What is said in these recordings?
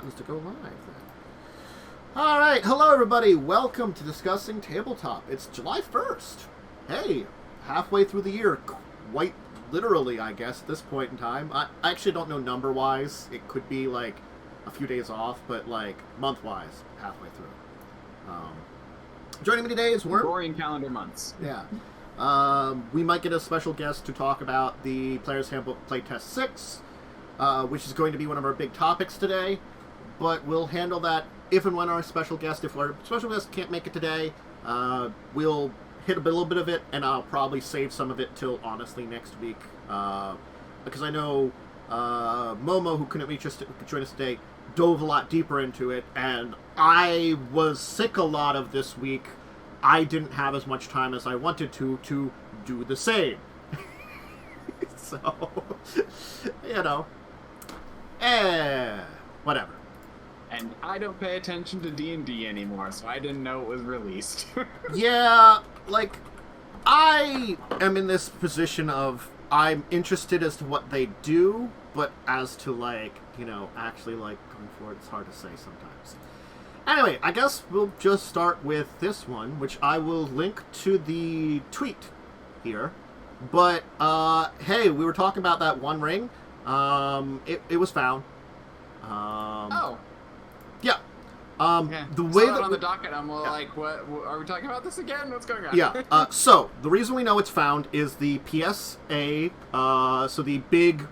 To go live then. Alright, hello everybody, welcome to Discussing Tabletop. It's July 1st. Hey, halfway through the year, quite literally, I guess, at this point in time. I actually don't know number-wise. It could be, like, a few days off, but, like, month-wise, halfway through. Joining me today is Worm. Gregorian calendar months. Yeah. We might get a special guest to talk about the Player's Handbook Playtest 6, which is going to be one of our big topics today. But we'll handle that if and when our special guest, if our special guest can't make it today, we'll hit a little bit of it, and I'll probably save some of it till, honestly, next week. Because I know Momo, who couldn't join us today, dove a lot deeper into it, and I was sick a lot of this week. I didn't have as much time as I wanted to do the same. So, you know, whatever. And I don't pay attention to D&D anymore, so I didn't know it was released. Yeah, like, I am in this position of, I'm interested as to what they do, but as to, like, you know, actually, like, going forward, it's hard to say sometimes. Anyway, I guess we'll just start with this one, which I will link to the tweet here. But, hey, we were talking about that one ring. It was found. Oh. Yeah. Yeah. The way that on the docket, I'm like, what? Are we talking about this again? What's going on? Yeah. So the reason we know it's found is the PSA. So the big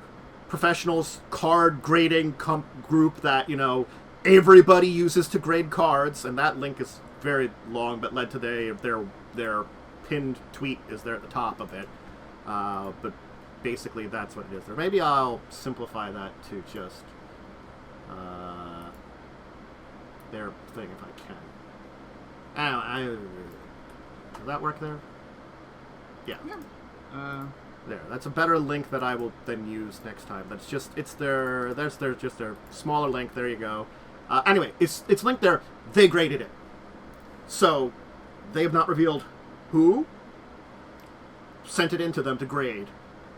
professionals card grading group that, you know, everybody uses to grade cards, and that link is very long, but led to their pinned tweet is there at the top of it. But basically, that's what it is. Or maybe I'll simplify that to just their thing if I can. Does that work there? Yeah. There. That's a better link that I will then use next time. That's just there's just their smaller link. There you go. Anyway, it's linked there. They graded it, so they have not revealed who sent it into them to grade,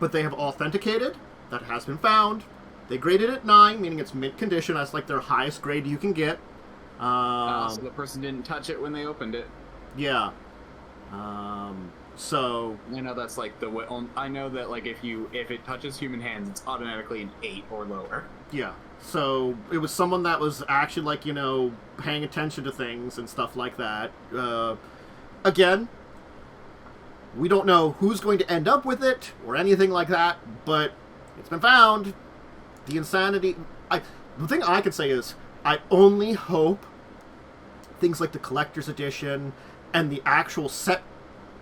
but they have authenticated that it has been found. They graded it 9, meaning it's mint condition. That's like their highest grade you can get. So the person didn't touch it when they opened it. Yeah. So I know that's like I know that like if it touches human hands, it's automatically an 8 or lower. Yeah. So it was someone that was actually, like, you know, paying attention to things and stuff like that. Again, we don't know who's going to end up with it or anything like that, but it's been found. The insanity... the thing I can say is, I only hope things like the collector's edition and the actual set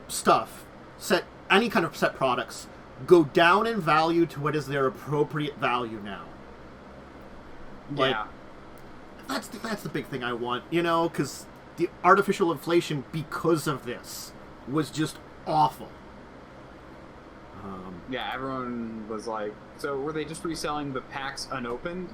stuff, any kind of set products, go down in value to what is their appropriate value now. Like, yeah. That's the big thing I want, you know, because the artificial inflation because of this was just awful. Yeah, everyone was like, so were they just reselling the packs unopened?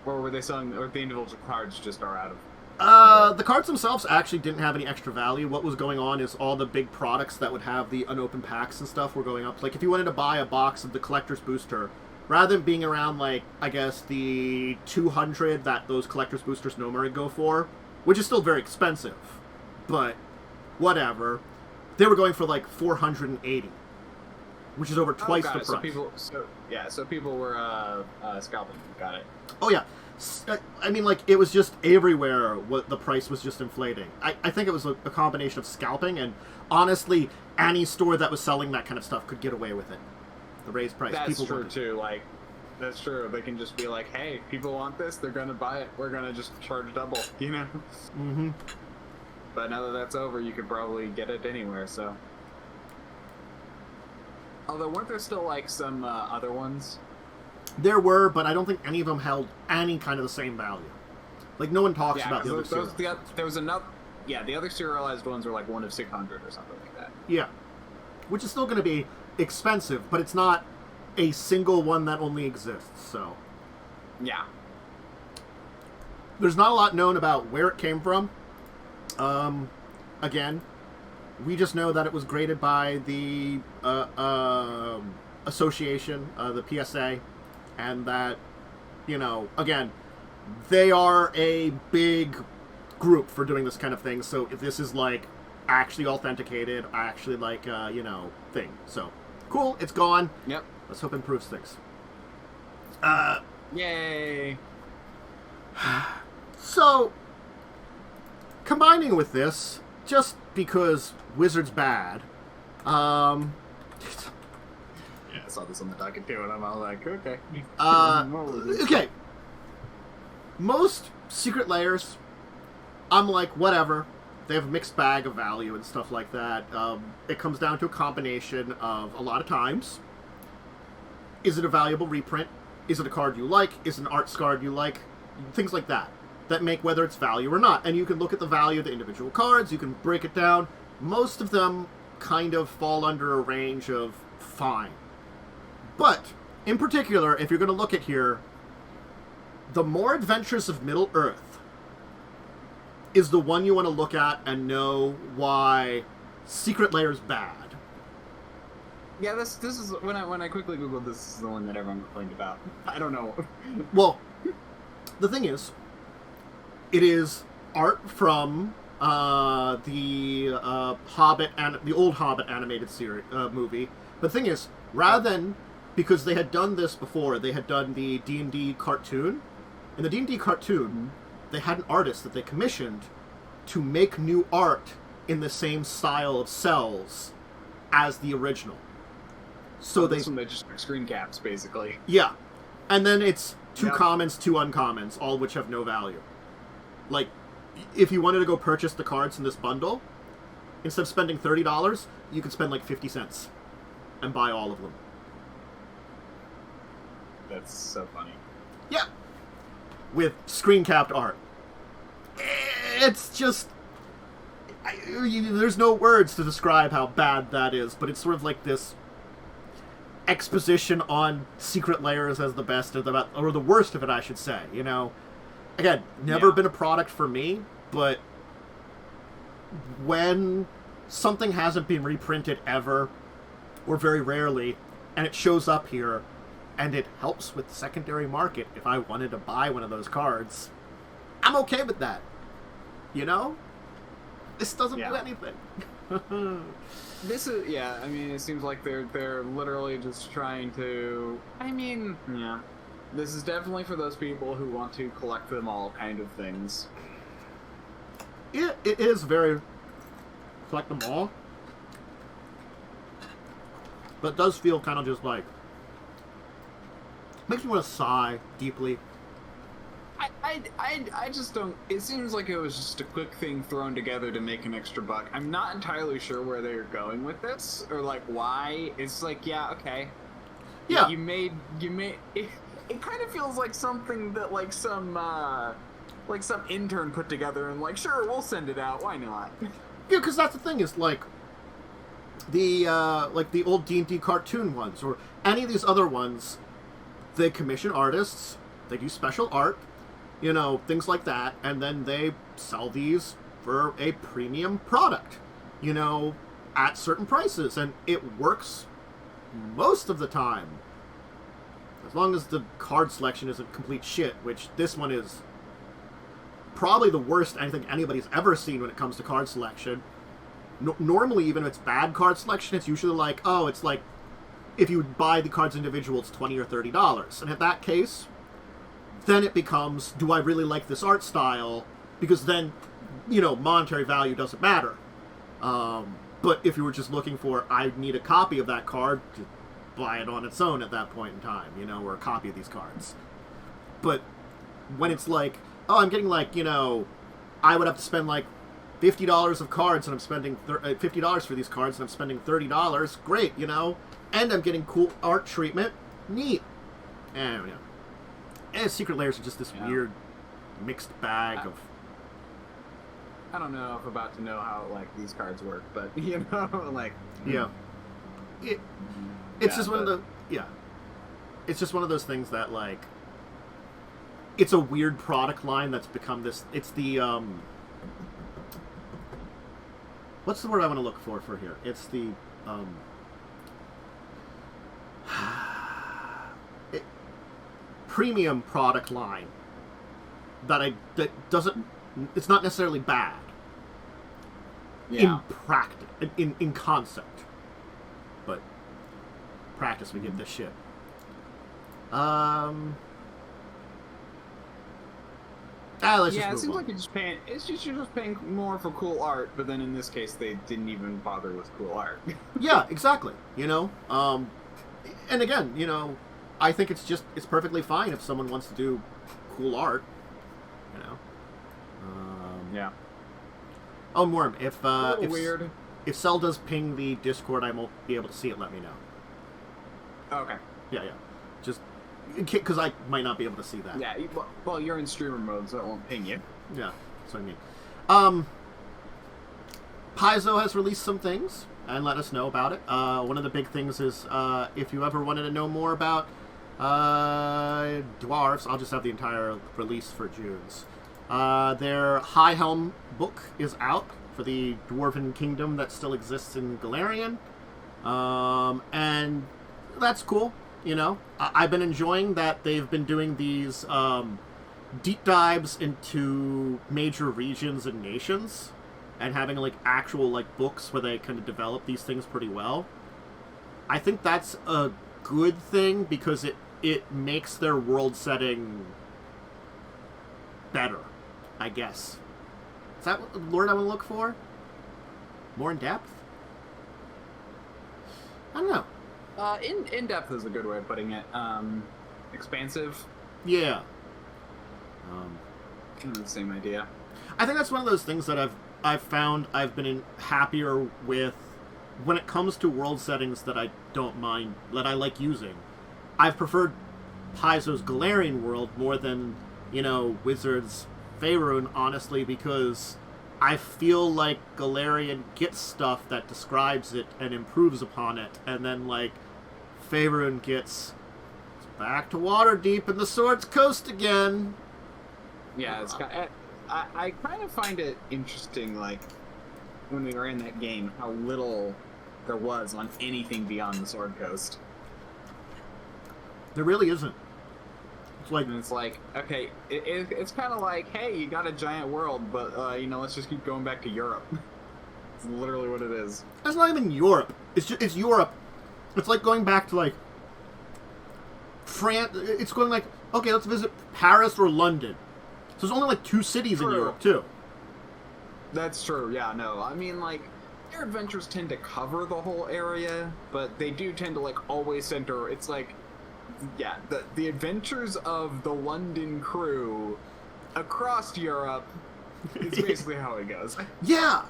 Or were they selling, or the individual cards just are out of... The cards themselves actually didn't have any extra value. What was going on is all the big products that would have the unopened packs and stuff were going up. Like, if you wanted to buy a box of the Collector's Booster, rather than being around, like, I guess, the 200 that those Collector's Boosters normally go for, which is still very expensive, but whatever, they were going for, like, 480, which is over twice the price. So people were scalping. Got it. Oh, yeah. I mean, like, it was just everywhere. What the price was just inflating. I think it was a combination of scalping, and honestly, any store that was selling that kind of stuff could get away with it. The raised price. That's true too. Like, that's true. They can just be like, "Hey, people want this. They're gonna buy it. We're gonna just charge double." You know. Mm-hmm. But now that that's over, you could probably get it anywhere. So. Although, weren't there still, like, some other ones? There were, but I don't think any of them held any kind of the same value. Like, no one talks about the other serialized. There was another... Yeah, the other serialized ones were, like, 1 of 600 or something like that. Yeah. Which is still going to be expensive, but it's not a single one that only exists, so... Yeah. There's not a lot known about where it came from. Again, we just know that it was graded by the association, the PSA, and that, you know, again, they are a big group for doing this kind of thing. So if this is like actually authenticated, actually like thing. So cool, it's gone. Yep. Let's hope it improves things. Yay. So combining with this, just because Wizard's bad, Yeah, I saw this on the docket too, and I'm all like, okay. okay. Most secret layers, I'm like, whatever. They have a mixed bag of value and stuff like that. It comes down to a combination of, a lot of times, is it a valuable reprint? Is it a card you like? Is it an arts card you like? Things like that make whether it's value or not. And you can look at the value of the individual cards, you can break it down. Most of them kind of fall under a range of fine. But, in particular, if you're going to look at here, the More Adventures of Middle-earth is the one you want to look at and know why Secret Layer's bad. Yeah, this is when I quickly googled, this is the one that everyone complained about. I don't know. Well, the thing is, it is art from the Hobbit and the old Hobbit animated series movie. But the thing is, rather than, because they had done this before, they had done the D&D cartoon. In the D&D cartoon, they had an artist that they commissioned to make new art in the same style of cells as the original. So this one they just screen caps, basically. Yeah. And then it's 2 Yep. commons, 2 uncommons, all of which have no value. Like, if you wanted to go purchase the cards in this bundle, instead of spending $30, you could spend like 50 cents and buy all of them. That's so funny. Yeah. With screen-capped art. It's just... there's no words to describe how bad that is, but it's sort of like this exposition on Secret Layers as the best, or the worst of it, I should say, you know? Again, never been a product for me, but when something hasn't been reprinted ever, or very rarely, and it shows up here, and it helps with the secondary market if I wanted to buy one of those cards, I'm okay with that. You know? This doesn't do anything. This is, I mean, it seems like they're literally just trying to, this is definitely for those people who want to collect them all kind of things. It is very collect them all. But it does feel kind of just like, makes me want to sigh deeply. I just don't, it seems like it was just a quick thing thrown together to make an extra buck. I'm not entirely sure where they're going with this, or like why. It's like, okay. Yeah. You made it kind of feels like something that like some intern put together and like, sure, we'll send it out, why not? Yeah, because that's the thing, is like the old D&D cartoon ones, or any of these other ones, they commission artists, they do special art, you know, things like that, and then they sell these for a premium product, you know, at certain prices, and it works most of the time. As long as the card selection isn't complete shit, which this one is probably the worst I think anybody's ever seen when it comes to card selection. Normally, even if it's bad card selection, it's usually like, oh, it's like, if you buy the cards individual, it's $20 or $30. And in that case, then it becomes, do I really like this art style? Because then, you know, monetary value doesn't matter. But if you were just looking for, I need a copy of that card, to buy it on its own at that point in time, you know, or a copy of these cards. But when it's like, oh, I'm getting like, you know, I would have to spend like $50 of cards, and I'm spending $50 for these cards, and I'm spending $30. Great, you know, and I'm getting cool art treatment. Neat. And Secret Layers are just this weird mixed bag of. I don't know if I'm about to know how like these cards work, but you know, like it's just one of the It's just one of those things that like. It's a weird product line that's become this. It's the what's the word I want to look for here? It's the premium product line that doesn't. It's not necessarily bad. Yeah. In practice, in concept, but practice we get this shit. Let's yeah, just it seems move on. like you're just paying more for cool art, but then in this case they didn't even bother with cool art. Yeah, exactly. You know, and again, you know, I think it's perfectly fine if someone wants to do cool art. You know. Yeah. Oh, Worm, if weird. If Cell does ping the Discord, I won't be able to see it. Let me know. Okay. Yeah. Just because I might not be able to see that. Yeah. Well, you're in streamer mode, so it won't ping you. Yeah. That's what I mean. Paizo has released some things and let us know about it. One of the big things is if you ever wanted to know more about Dwarves, I'll just have the entire release for June's. Their High Helm book is out for the Dwarven Kingdom that still exists in Galarian. And that's cool, you know. I've been enjoying that they've been doing these deep dives into major regions and nations and having like actual like books where they kind of develop these things pretty well. I think that's a good thing because it makes their world setting better, I guess. Is that what the Lord I would look for? More in depth? I don't know. In depth is a good way of putting it. Expansive. Yeah. Kind of the same idea. I think that's one of those things that I've found I've been happier with when it comes to world settings that I don't mind, that I like using. I've preferred Paizo's Galarian world more than, you know, Wizards Faerun, honestly, because I feel like Galarian gets stuff that describes it and improves upon it, and then, like, Faerun gets back to Waterdeep and the Swords Coast again. Yeah, it's got... I kind of find it interesting, like, when we were in that game, how little there was on anything beyond the Sword Coast. There really isn't. It's like, okay, it's kind of like, hey, you got a giant world, but, you know, let's just keep going back to Europe. It's literally what it is. That's not even Europe. It's Europe. It's like going back to, like, France. It's going like, okay, let's visit Paris or London. So there's only, like, 2 cities in Europe, too. That's true, yeah, no. I mean, like, their adventures tend to cover the whole area, but they do tend to, like, always center, it's like, yeah, the adventures of the London crew across Europe is basically how it goes. Yeah!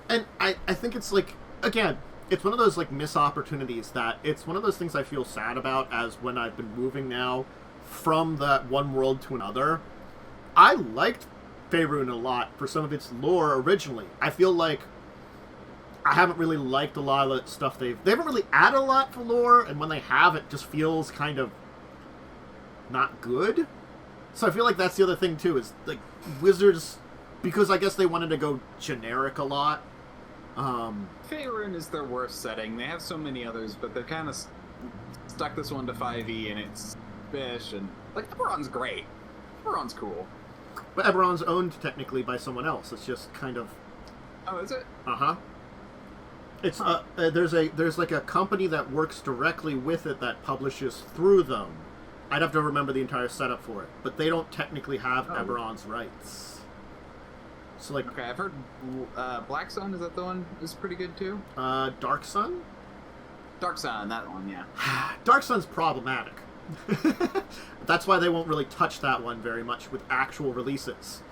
And I think it's, like, again, it's one of those, like, missed opportunities that it's one of those things I feel sad about as when I've been moving now from that one world to another. I liked Faerun a lot for some of its lore originally. I feel like I haven't really liked a lot of the stuff they haven't really added a lot for lore, and when they have, it just feels kind of not good. So I feel like that's the other thing too, is like Wizards, because I guess they wanted to go generic a lot. Faerun is their worst setting. They have so many others, but they're kind of stuck this one to 5e, and it's fish, and like Eberron's great. Eberron's cool. But Eberron's owned technically by someone else. It's just kind of... Oh, is it? Uh-huh. It's there's like a company that works directly with it that publishes through them. I'd have to remember the entire setup for it, but they don't technically have Eberron's rights. So like, okay, I've heard Black Sun, is that the one? Is pretty good too. Dark Sun. Dark Sun, that one, yeah. Dark Sun's problematic. That's why they won't really touch that one very much with actual releases,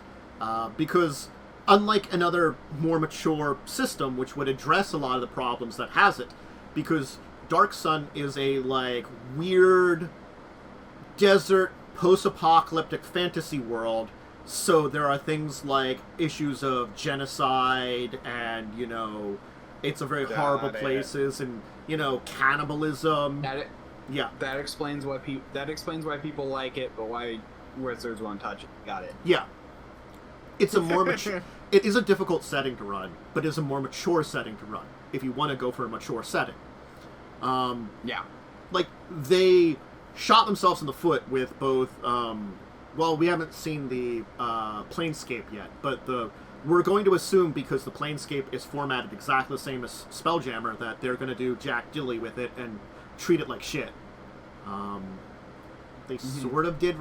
because unlike another more mature system which would address a lot of the problems that has it, because Dark Sun is a like weird desert post-apocalyptic fantasy world, so there are things like issues of genocide and, you know, it's a very horrible places and, you know, cannibalism. Yeah, that explains why people like it, but why Wizards won't touch it. Got it. Yeah, it's a more mature. It is a difficult setting to run, but it's a more mature setting to run if you want to go for a mature setting. Yeah, like they shot themselves in the foot with both well, we haven't seen the Planescape yet, but we're going to assume, because the Planescape is formatted exactly the same as Spelljammer, that they're going to do Jack Dilly with it and treat it like shit. They sort of did...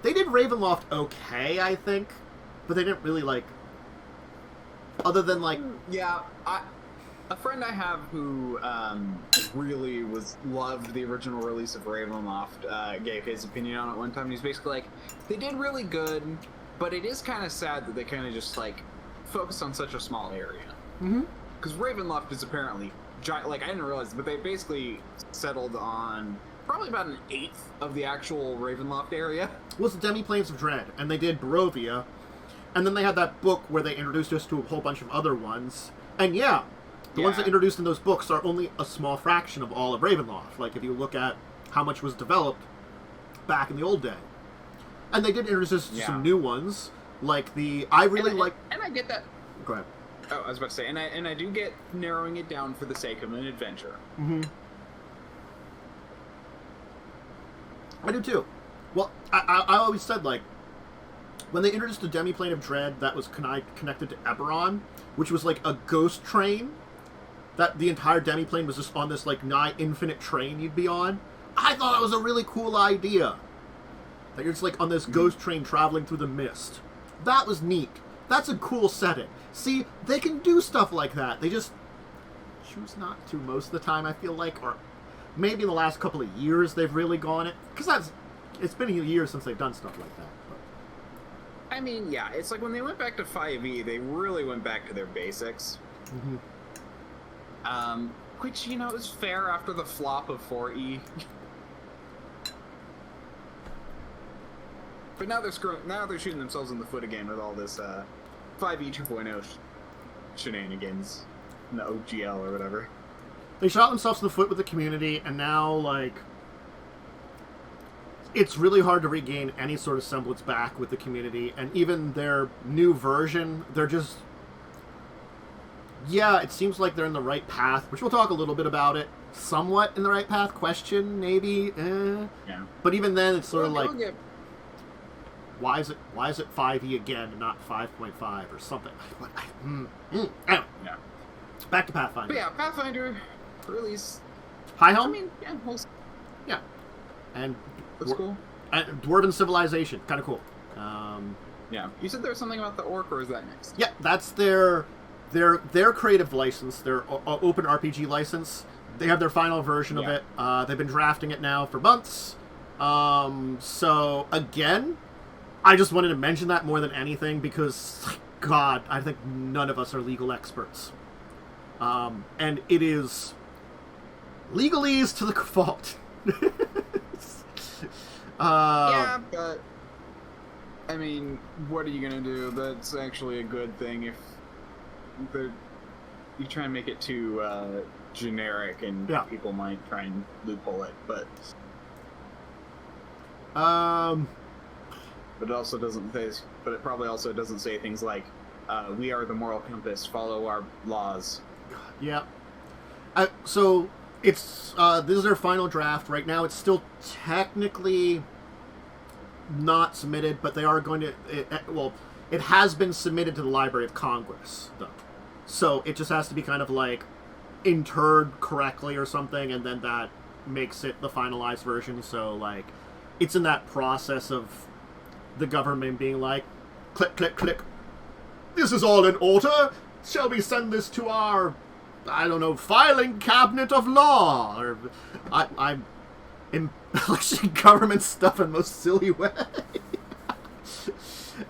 They did Ravenloft okay, I think, but they didn't really, like... Other than, like... Yeah, a friend I have who really loved the original release of Ravenloft gave his opinion on it one time, and he's basically like, they did really good, but it is kind of sad that they kind of just, like, focused on such a small area. Because Ravenloft is apparently giant. Like, I didn't realize, but they basically settled on probably about an eighth of the actual Ravenloft area. Well, it's the Demi-Planes of Dread, and they did Barovia, and then they had that book where they introduced us to a whole bunch of other ones, and the ones that introduced in those books are only a small fraction of all of Ravenloft. Like, if you look at how much was developed back in the old day. And they did introduce us to some new ones, like and I get that. Go ahead. Oh, I was about to say, and I do get narrowing it down for the sake of an adventure. I do too. Well, I always said, like, when they introduced the Demi-Plane of Dread that was connected to Eberron, which was like a ghost train, that the entire Demi-Plane was just on this, like, nigh infinite train you'd be on, I thought that was a really cool idea. That you're just, like, on this ghost train traveling through the mist. That was neat. That's a cool setting. See, they can do stuff like that. They just choose not to most of the time, I feel like. Or maybe in the last couple of years they've really gone it. Because it's been a year since they've done stuff like that. But. I mean, yeah, it's like when they went back to 5e, they really went back to their basics. Which, you know, is fair after the flop of 4e. But now they're shooting themselves in the foot again with all this 5e 2.0 shenanigans, in the OGL or whatever. They shot themselves in the foot with the community, and now, like, it's really hard to regain any sort of semblance back with the community, and even their new version, they're just... Yeah, it seems like they're in the right path, which we'll talk a little bit about it. Somewhat in the right path, question, maybe, Yeah. But even then, it's sort of like... Why is it 5e again and not 5.5 or something? Anyway. Yeah. Back to Pathfinder. But yeah, Pathfinder release. High Helm? I mean, yeah, yeah. And that's cool. And Dwarven Civilization, kind of cool. Yeah. You said there was something about the Orc, or is that next? Yeah, that's their creative license, their open RPG license. They have their final version of it. They've been drafting it now for months. So again, I just wanted to mention that more than anything because, God, I think none of us are legal experts. And it is legalese to the fault. Yeah, but I mean, what are you gonna do? That's actually a good thing if you try and make it too generic, and people might try and loophole it. But it also doesn't say. But it probably also doesn't say things like, "We are the moral compass. Follow our laws." Yeah. So it's this is their final draft right now. It's still technically not submitted, but they are going to. It has been submitted to the Library of Congress, though. So it just has to be kind of like interred correctly or something, and then that makes it the finalized version. So like, it's in that process of the government being like, click, click, click. This is all in order. Shall we send this to our, I don't know, filing cabinet of law? Or I'm embellishing government stuff in most silly way.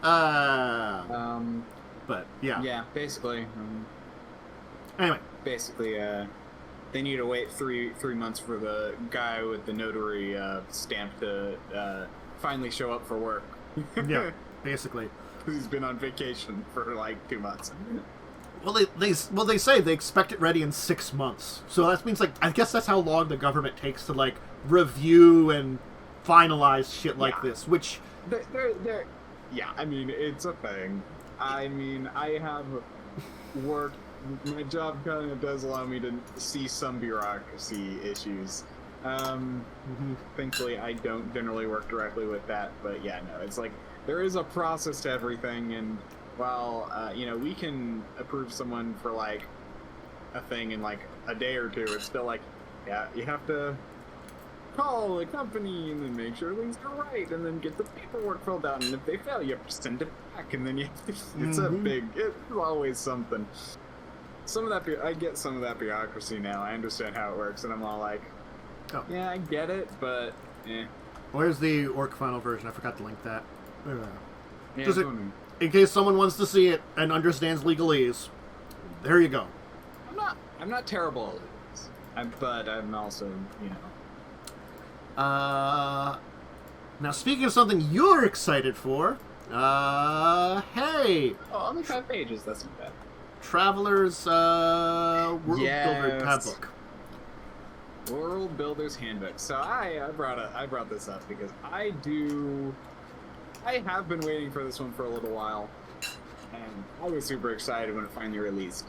But yeah. Yeah, basically. Anyway. Basically, they need to wait three months for the guy with the notary stamp to finally show up for work. Yeah, basically. He's been on vacation for like 2 months. Well, they say they expect it ready in 6 months. So that means, like, I guess that's how long the government takes to, like, review and finalize shit like this, which... They're yeah, I mean, it's a thing. I mean, I have worked... My job kind of does allow me to see some bureaucracy issues. Thankfully, I don't generally work directly with that, but yeah, no, it's like, there is a process to everything, and while, we can approve someone for, like, a thing in, like, a day or two, it's still like, yeah, you have to call the company and then make sure things are right, and then get the paperwork filled out, and if they fail, you have to send it back, and then you have to, it's always something. Some of that, I get some of that bureaucracy now, I understand how it works, and I'm all like, yeah, I get it, but, Where's the orc final version? I forgot to link that. Yeah, in case someone wants to see it and understands legalese, there you go. I'm not terrible at this, but I'm also, Now, speaking of something you're excited for, hey! Oh, only 5 pages, that's not bad. Traveler's, World Builder Handbook. World Builder's Handbook. So I brought this up because I have been waiting for this one for a little while, and I was super excited when it finally released.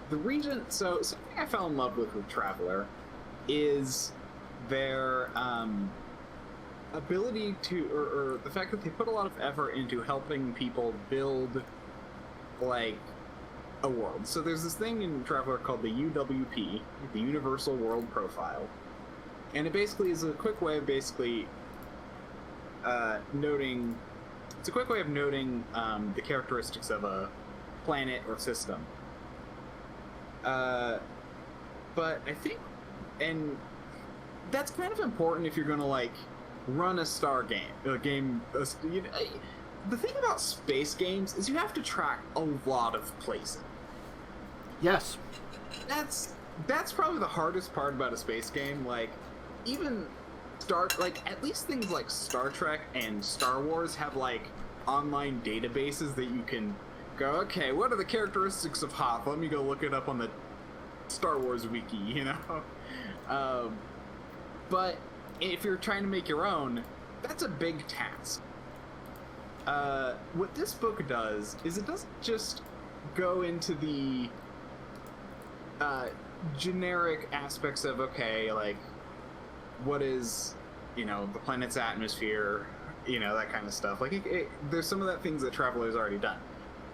So something I fell in love with Traveler is their ability to, or the fact that they put a lot of effort into helping people build, like, a world. So there's this thing in Traveler called the UWP, the Universal World Profile, and it basically is a quick way of noting. It's a quick way of noting the characteristics of a planet or system. But I think, and that's kind of important if you're going to, like, run a star game. The thing about space games is you have to track a lot of places. Yes. That's probably the hardest part about a space game. Like, even at least things like Star Trek and Star Wars have, like, online databases that you can go, okay, what are the characteristics of Hoth? Let me go look it up on the Star Wars wiki, But if you're trying to make your own, that's a big task. What this book does is it doesn't just go into the generic aspects of, okay, like, what is, the planet's atmosphere, that kind of stuff. Like, there's some of that things that Traveler's already done.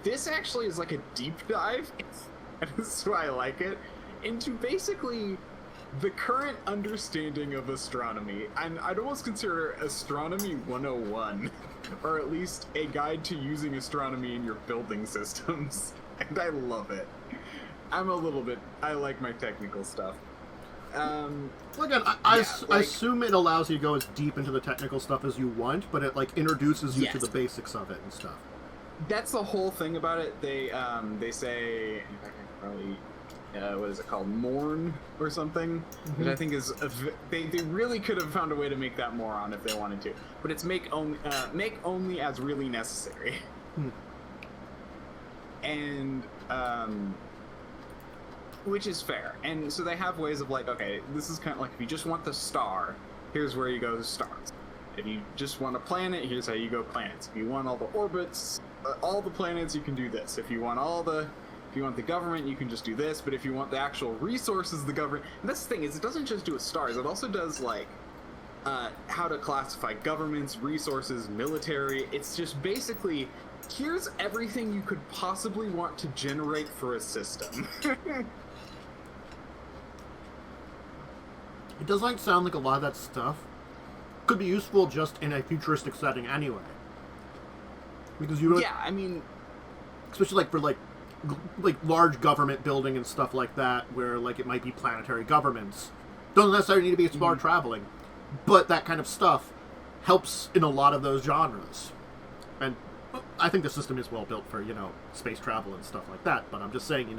This actually is like a deep dive, and this is why I like it, into basically the current understanding of astronomy. And I'd almost consider Astronomy 101, or at least a guide to using astronomy in your building systems. And I love it. I like my technical stuff. Well, again, I assume it allows you to go as deep into the technical stuff as you want, but it, like, introduces you to the basics of it and stuff. That's the whole thing about it. They say, in fact, I could probably, what is it called, mourn or something, which I think is they really could have found a way to make that moron if they wanted to, but it's make only as really necessary. And which is fair. And so they have ways of, like, okay, this is kind of like, if you just want the star, here's where you go to stars. If you just want a planet, here's how you go planets. If you want all the orbits, all the planets, you can do this. If you want the government, you can just do this. But if you want the actual resources, the government, and that's the thing, is it doesn't just do with stars, it also does, like, how to classify governments, resources, military. It's just basically, here's everything you could possibly want to generate for a system. It does, like, sound like a lot of that stuff could be useful just in a futuristic setting anyway. Because you don't... Yeah, I mean... Especially, like, for, like, large government building and stuff like that, where, like, it might be planetary governments. Doesn't necessarily need to be smart traveling, but that kind of stuff helps in a lot of those genres. And I think the system is well built for, space travel and stuff like that, but I'm just saying,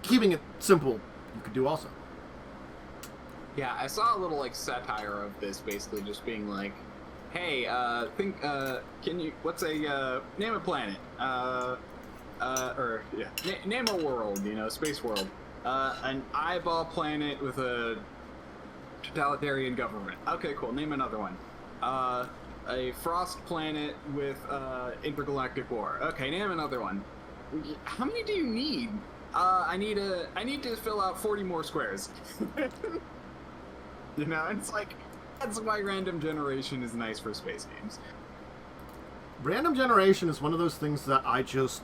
keeping it simple, you could do also. Yeah, I saw a little, like, satire of this, basically just being like, hey, name a planet, name a world, space world, an eyeball planet with a totalitarian government. Okay, cool, name another one. A frost planet with, intergalactic war. Okay, name another one. How many do you need? I need to fill out 40 more squares. You know, and it's like, that's why random generation is nice for space games. Random generation is one of those things that I just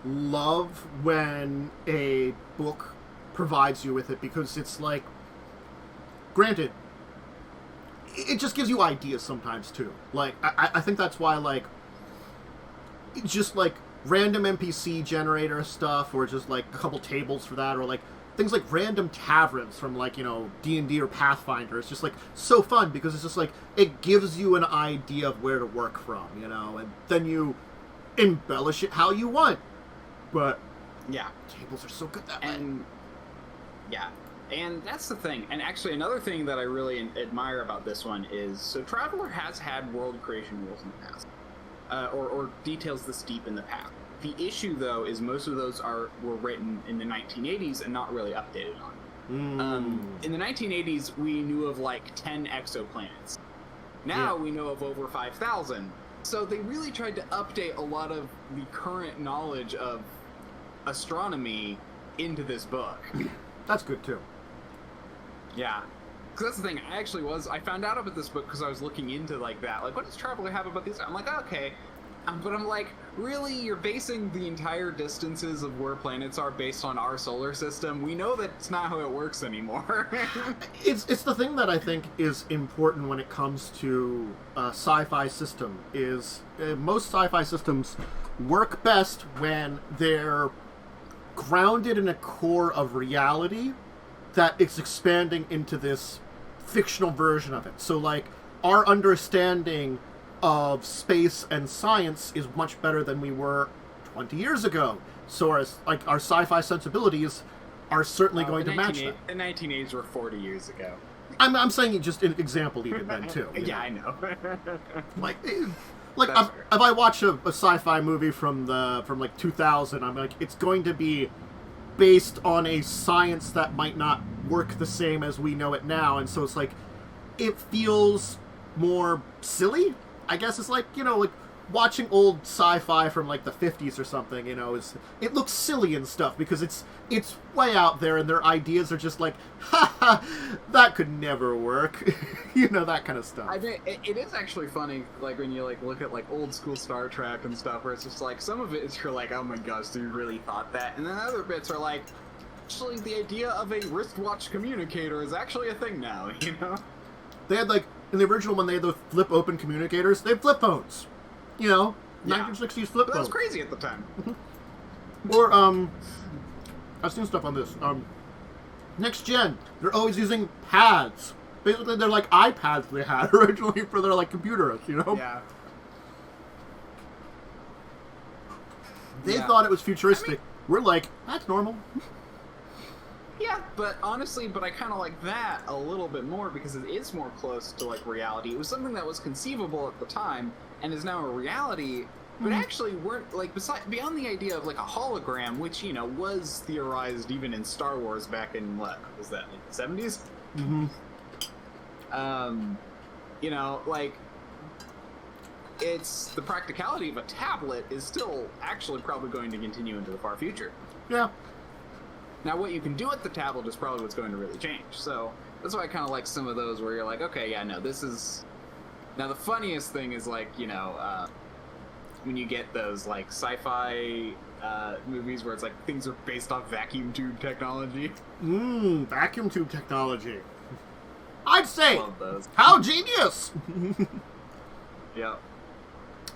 love when a book provides you with it, because it's like, granted, it just gives you ideas sometimes too. Like, I think that's why, like, just like random NPC generator stuff, or just like a couple tables for that, or like things like random taverns from, like, you know, D&D or Pathfinder. It's just like so fun, because it's just like it gives you an idea of where to work from, you know, and then you embellish it how you want. But yeah, tables are so good that way. Yeah, and that's the thing. And actually, another thing that I really admire about this one is, so Traveller has had world creation rules in the past, or details this deep in the past. The issue, though, is most of those were written in the 1980s and not really updated on. In the 1980s, we knew of like 10 exoplanets. Now we know of over 5,000. So they really tried to update a lot of the current knowledge of astronomy into this book. That's good, too. Yeah. Because that's the thing, I found out about this book because I was looking into, like, that. Like, what does Traveller have about these? I'm like, okay. But I'm like, really? You're basing the entire distances of where planets are based on our solar system? We know that's not how it works anymore. It's the thing that I think is important when it comes to sci-fi system, is most sci-fi systems work best when they're grounded in a core of reality that is expanding into this fictional version of it. So, like, our understanding of space and science is much better than we were 20 years ago. So our sci-fi sensibilities are certainly going to match that. The 1980s were 40 years ago. I'm saying just an example even then, too. Yeah, I know. like if I watch a sci-fi movie from 2000, I'm like, it's going to be based on a science that might not work the same as we know it now, and so it's like, it feels more silly, I guess. It's like, you know, like watching old sci-fi from like the 50s or something, you know, it looks silly and stuff because it's way out there and their ideas are just like, ha, that could never work. You know, that kind of stuff. I mean, it is actually funny, like, when you like look at like old school Star Trek and stuff, where it's just like, some of it is you're like, oh my gosh, you really thought that? And then other bits are like, actually, the idea of a wristwatch communicator is actually a thing now, you know? They had, like, in the original one, they had those flip-open communicators. They had flip phones. You know? Yeah. 1960s flip phones. That was crazy at the time. Or, I've seen stuff on this. Next Gen, they're always using pads. Basically, they're like iPads they had originally for their, like, computers, you know? Yeah. They thought it was futuristic. I mean, we're like, that's normal. Yeah, but honestly, I kind of like that a little bit more because it is more close to, like, reality. It was something that was conceivable at the time and is now a reality, but actually weren't, like, beyond the idea of, like, a hologram, which, you know, was theorized even in Star Wars back in, what was that, like, the 70s? Mm-hmm. You know, like, it's the practicality of a tablet is still actually probably going to continue into the far future. Yeah. Now, what you can do with the tablet is probably what's going to really change. So that's why I kind of like some of those where you're like, okay, yeah, no, this is... Now, the funniest thing is, like, you know, when you get those, like, sci-fi movies where it's like things are based off vacuum tube technology. Vacuum tube technology. I'd say, love those. How genius! Yeah.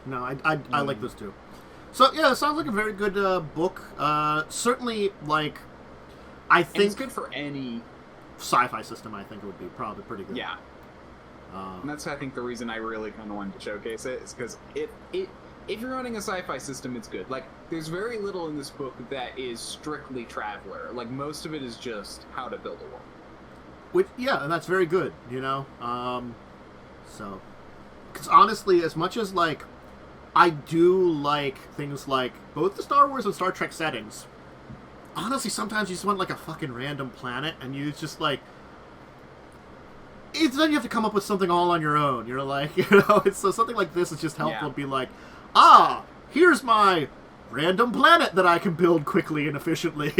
No, I like those too. So, yeah, it sounds like a very good book. Certainly, like, I think... And it's good for any... sci-fi system, I think it would be probably pretty good. Yeah. And that's, I think, the reason I really kind of wanted to showcase it, is because if you're running a sci-fi system, it's good. Like, there's very little in this book that is strictly Traveller. Like, most of it is just how to build a world. Which, yeah, and that's very good, you know? So... Because honestly, as much as, like, I do like things like both the Star Wars and Star Trek settings, honestly, sometimes you just want, like, a fucking random planet, and you just, like... Then you have to come up with something all on your own. You're like, you know, so something like this is just helpful to be like, here's my random planet that I can build quickly and efficiently.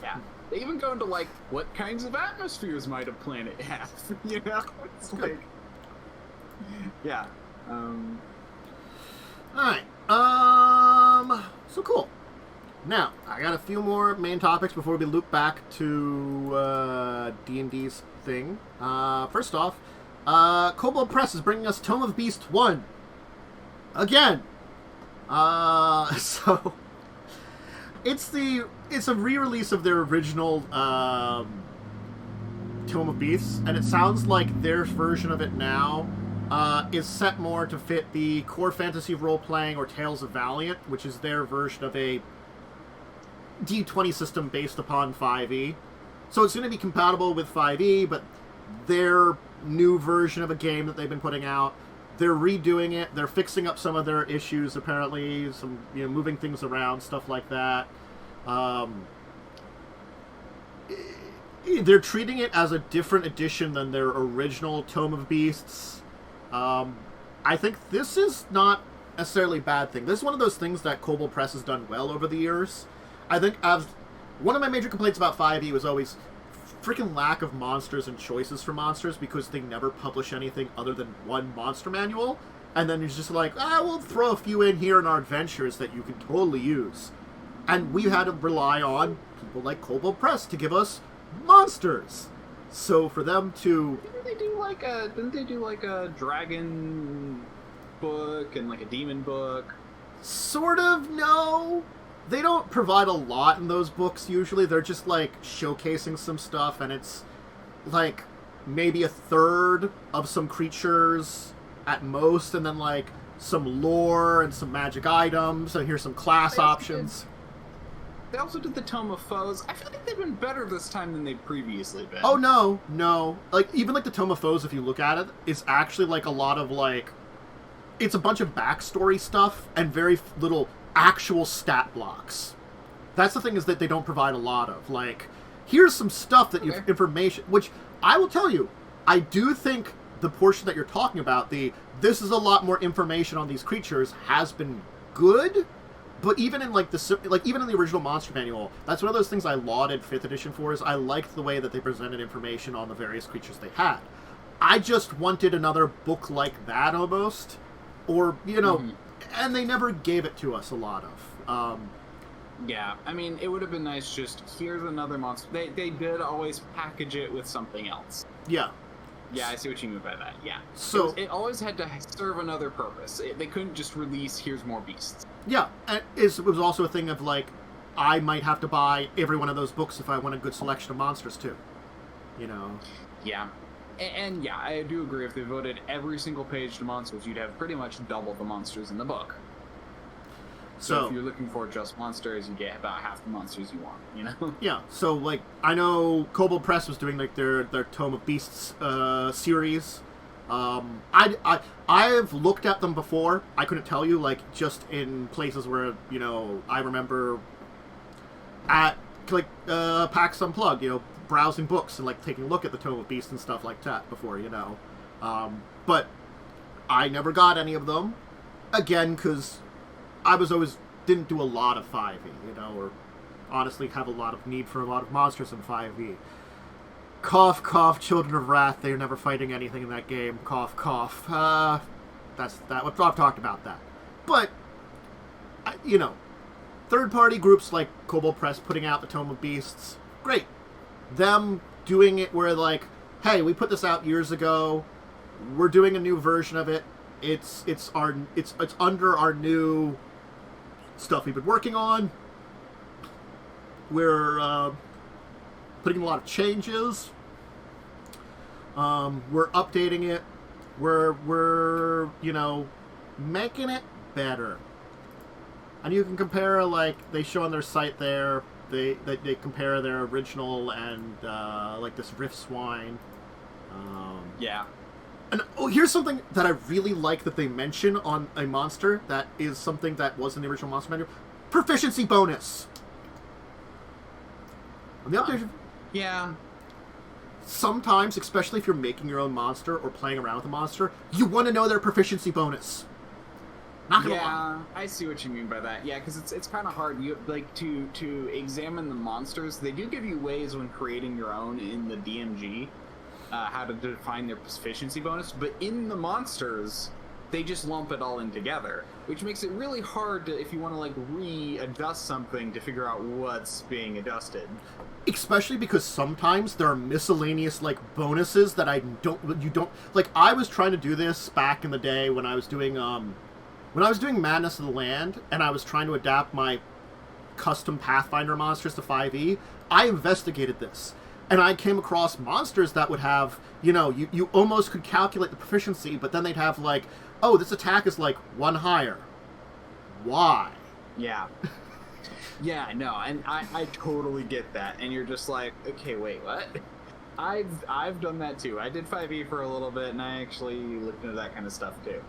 Yeah. They even go into, like, what kinds of atmospheres might a planet have, you know? It's like... Yeah. Alright. So cool. Now, I got a few more main topics before we loop back to D&D's thing. First off, Kobold Press is bringing us Tome of Beast 1. Again! So... It's a re-release of their original Tome of Beasts, and it sounds like their version of it now is set more to fit the core fantasy role-playing or Tales of Valiant, which is their version of a D20 system based upon 5e. So it's going to be compatible with 5e, but their new version of a game that they've been putting out, they're redoing it. They're fixing up some of their issues, apparently, some moving things around, stuff like that. They're treating it as a different edition than their original Tome of Beasts. I think this is not necessarily a bad thing. This is one of those things that Kobold Press has done well over the years. I think one of my major complaints about 5e was always freaking lack of monsters and choices for monsters, because they never publish anything other than one monster manual, and then it's just like, we'll throw a few in here in our adventures that you can totally use. And we had to rely on people like Kobold Press to give us monsters. So for them to... Didn't they do like a dragon book and like a demon book? Sort of, no. They don't provide a lot in those books, usually. They're just, like, showcasing some stuff, and it's, like, maybe a third of some creatures at most, and then, like, some lore and some magic items, and here's some class options. They also did the Tome of Foes. I feel like they've been better this time than they've previously been. Oh, no. Like, even, like, the Tome of Foes, if you look at it, is actually, like, a lot of, like... It's a bunch of backstory stuff and very little... actual stat blocks. That's the thing, is that they don't provide a lot of. Like, here's some stuff that you've information, which I will tell you, I do think the portion that you're talking about, this is a lot more information on these creatures, has been good, but even in even in the original Monster Manual, that's one of those things I lauded 5th edition for, is I liked the way that they presented information on the various creatures they had. I just wanted another book like that almost, or, and they never gave it to us a lot of. Yeah, I mean, it would have been nice just, here's another monster. They did always package it with something else. Yeah. Yeah, I see what you mean by that, yeah. So it always had to serve another purpose. They couldn't just release, here's more beasts. Yeah, and it was also a thing of, like, I might have to buy every one of those books if I want a good selection of monsters, too. Yeah. And yeah, I do agree, if they voted every single page to monsters, you'd have pretty much double the monsters in the book. So if you're looking for just monsters, you get about half the monsters you want, Yeah, so, like, I know Kobold Press was doing, like, their Tome of Beasts series. I've looked at them before. I couldn't tell you, like, just in places where, I remember at, like, PAX Unplugged, browsing books and, like, taking a look at the Tome of Beasts and stuff like that before, But I never got any of them. Again, because I didn't do a lot of 5e, or honestly have a lot of need for a lot of monsters in 5e. Cough, cough, Children of Wrath, they're never fighting anything in that game. Cough, cough. I've talked about that. But, third-party groups like Kobold Press putting out the Tome of Beasts, great. Them doing it where, like, hey, we put this out years ago, we're doing a new version of it, it's under our new stuff we've been working on, we're putting a lot of changes, we're updating it, we're making it better. And you can compare, like, they show on their site there, they compare their original and, like, this Rift Swine. Yeah. And, here's something that I really like that they mention on a monster that is something that was in the original Monster Manual. Proficiency bonus! On the update... Yeah. Sometimes, especially if you're making your own monster or playing around with a monster, you want to know their proficiency bonus. Not gonna lie. I see what you mean by that. Yeah, because it's kind of hard. You like to examine the monsters. They do give you ways when creating your own in the DMG, how to define their proficiency bonus. But in the monsters, they just lump it all in together, which makes it really hard to, if you want to like readjust something, to figure out what's being adjusted. Especially because sometimes there are miscellaneous like bonuses that you don't like. I was trying to do this back in the day when I was doing Madness of the Land, and I was trying to adapt my custom Pathfinder monsters to 5e. I investigated this, and I came across monsters that would have, you almost could calculate the proficiency, but then they'd have like, oh, this attack is like 1 higher. Why? Yeah. Yeah, no, and I totally get that, and you're just like, okay, wait, what? I've done that too. I did 5e for a little bit, and I actually looked into that kind of stuff too.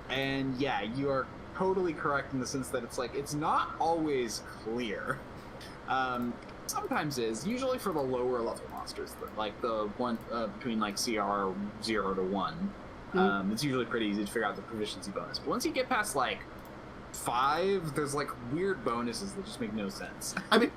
And yeah, you are totally correct in the sense that it's like, it's not always clear. Sometimes is, usually for the lower level monsters, like the one between like CR 0 to 1. It's usually pretty easy to figure out the proficiency bonus. But once you get past like 5, there's like weird bonuses that just make no sense. I mean,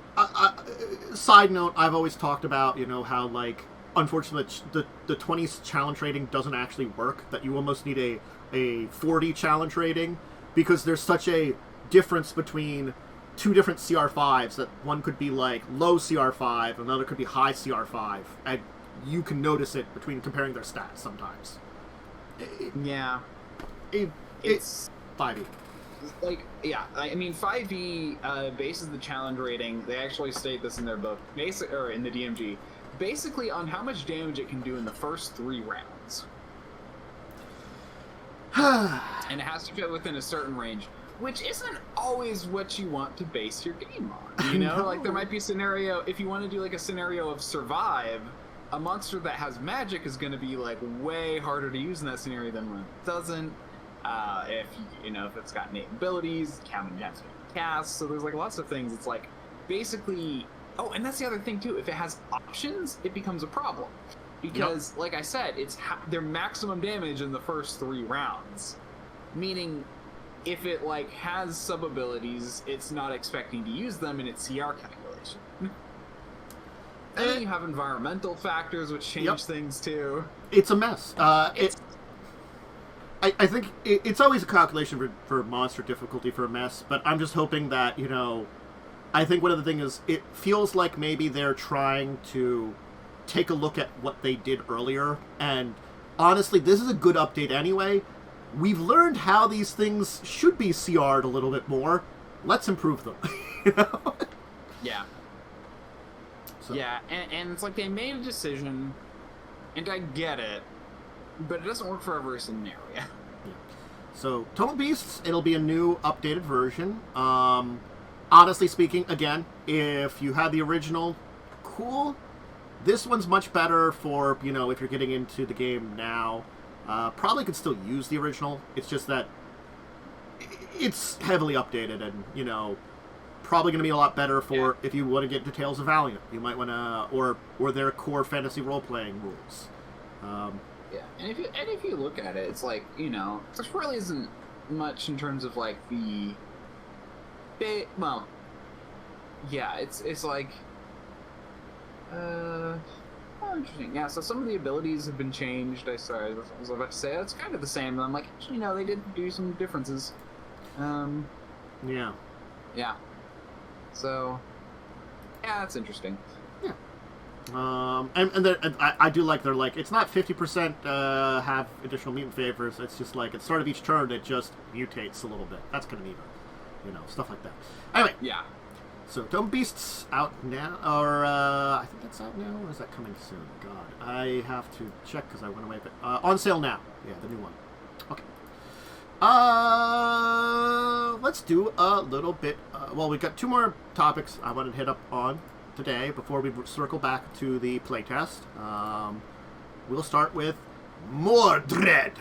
side note, I've always talked about, how like, unfortunately, the 20s challenge rating doesn't actually work, that you almost need a 40 challenge rating, because there's such a difference between two different CR5s that one could be like low CR5, another could be high CR5, and you can notice it between comparing their stats sometimes. Yeah. It's 5e. Like, yeah, I mean, 5e bases the challenge rating. They actually state this in their book, or in the DMG, basically on how much damage it can do in the first 3 rounds. And it has to fit within a certain range, which isn't always what you want to base your game on. No. Like, there might be a scenario, if you want to do like a scenario of survive, a monster that has magic is going to be like way harder to use in that scenario than one that doesn't. If it's got innate abilities, counting down to cast, so there's like lots of things. It's like basically, and that's the other thing too. If it has options, it becomes a problem because, like I said, it's their maximum damage in the first 3 rounds. Meaning, if it like has sub abilities, it's not expecting to use them in its CR calculation. And then you have environmental factors which change things too. It's a mess. I think it's always a calculation for monster difficulty for a mess, but I'm just hoping that, I think one of the things is, it feels like maybe they're trying to take a look at what they did earlier, and honestly, this is a good update anyway. We've learned how these things should be CR'd a little bit more. Let's improve them. Yeah. So. Yeah, and it's like they made a decision, and I get it, but it doesn't work for every scenario. Yeah. So, Total Beasts, it'll be a new, updated version. Honestly speaking, again, if you had the original, cool. This one's much better for, if you're getting into the game now. Probably could still use the original. It's just that it's heavily updated and, probably going to be a lot better for if you want to get into Tales of Valiant. You might want to, or their core fantasy role-playing rules. Yeah, and if you look at it, it's like, there really isn't much in terms of like the, it's like, interesting. Yeah, so some of the abilities have been changed. I was about to say it's kind of the same. And I'm like, actually, no, they did do some differences. Yeah. Yeah. So, yeah, that's interesting. Yeah. And I do like, they're like, it's not 50% have additional mutant favors. It's just like, at the start of each turn, it just mutates a little bit. That's kind of neat. Stuff like that. Anyway. Yeah. So, Dome Beasts out now, or I think that's out now, or is that coming soon? God, I have to check because I went away. But on sale now. Yeah, the new one. Okay. Let's do a little bit. Well, we've got 2 more topics I wanted to hit up on today before we circle back to the playtest. We'll start with Mordred.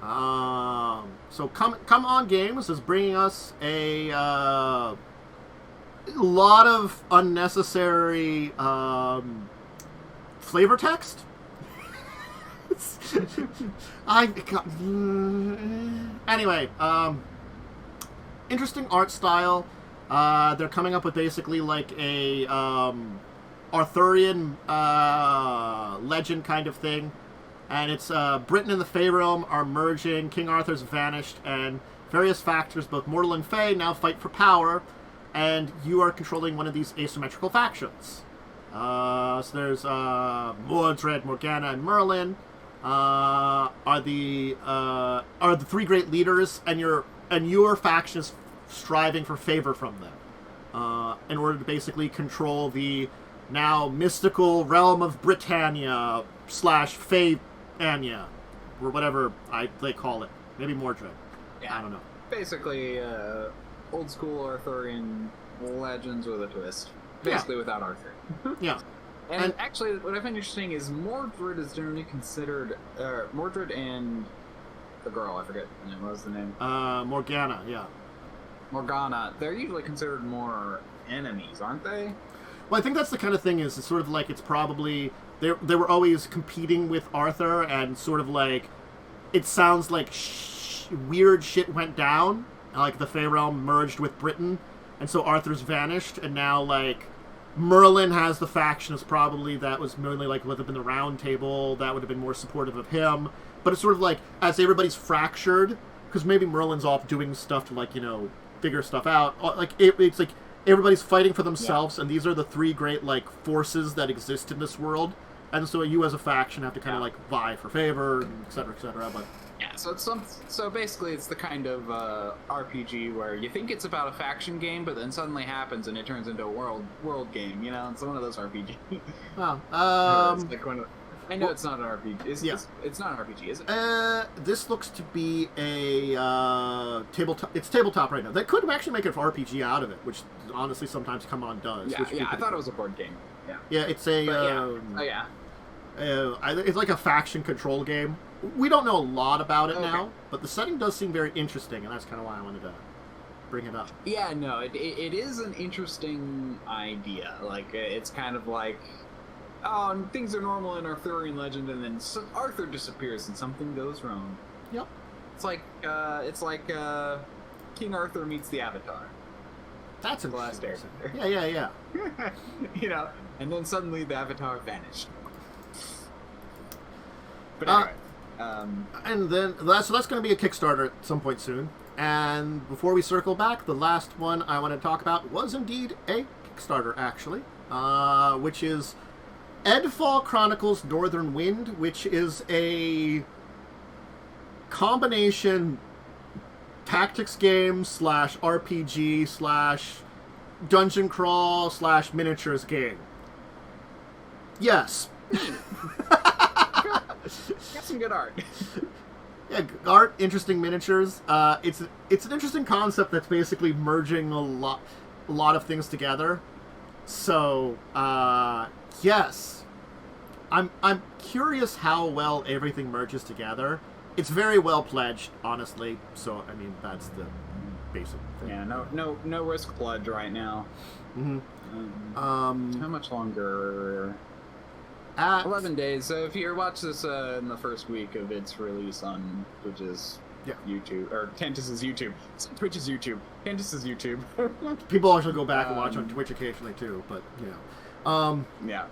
So Come On Games is bringing us a lot of unnecessary flavor text. Anyway, interesting art style. They're coming up with basically like a Arthurian legend kind of thing. And it's Britain and the Fey Realm are merging, King Arthur's vanished, and various factors, both mortal and fey, now fight for power, and you are controlling one of these asymmetrical factions. So there's Mordred, Morgana, and Merlin are the three great leaders, and your faction is striving for favor from them in order to basically control the now mystical realm of Britannia / Fey-ania, or whatever they call it. Maybe Mordred. Yeah. I don't know. Basically, old school Arthurian legends with a twist. Basically, without Arthur. Yeah. And actually, what I find interesting is Mordred is generally considered Mordred and the girl. I forget what was the name. Morgana. Yeah. Morgana. They're usually considered more enemies, aren't they? Well, I think that's the kind of thing. Is it's sort of like it's probably they were always competing with Arthur, and sort of like it sounds like weird shit went down. Like the Fey Realm merged with Britain, and so Arthur's vanished, and now like Merlin has the faction as probably that was mainly like would have been the Round Table that would have been more supportive of him. But it's sort of like as everybody's fractured, because maybe Merlin's off doing stuff to like figure stuff out. Like it's like everybody's fighting for themselves, and these are the three great like forces that exist in this world. And so you as a faction have to kind of like vie for favor, and et cetera, but yeah. So it's so basically it's the kind of RPG where you think it's about a faction game, but then suddenly happens and it turns into a world game. It's one of those RPG. Wow. It's like one of, I know it's not an RPG. It's not an RPG, is it? This looks to be a tabletop. It's tabletop right now. They could actually make an RPG out of it, which honestly sometimes Come On does. Yeah, I thought it was a board game. Yeah. Yeah, it's a. It's like a faction control game. We don't know a lot about it now, but the setting does seem very interesting, and that's kind of why I wanted to bring it up. Yeah, no, it is an interesting idea. Like, it's kind of like, oh, things are normal in Arthurian legend, and then Arthur disappears and something goes wrong. Yep. It's like King Arthur meets the Avatar. That's interesting. Yeah. And then suddenly the Avatar vanished. But anyway. And then that's going to be a Kickstarter at some point soon. And before we circle back, the last one I want to talk about was indeed a Kickstarter, actually, which is Eldfall Chronicles Northern Wind, which is a combination tactics game / RPG / dungeon crawl / miniatures game. Yes. Got some good art. Yeah, art, interesting miniatures. It's an interesting concept that's basically merging a lot of things together. So, yes, I'm curious how well everything merges together. It's very well pledged, honestly. So, I mean, that's the basic thing. Yeah, no risk pledge right now. Mm-hmm. How much longer? 11 days. So if you watch this in the first week of its release on Twitch's YouTube, or Tentis's YouTube. Twitch's YouTube. Tentis's YouTube. People also go back and watch on Twitch occasionally too, but yeah.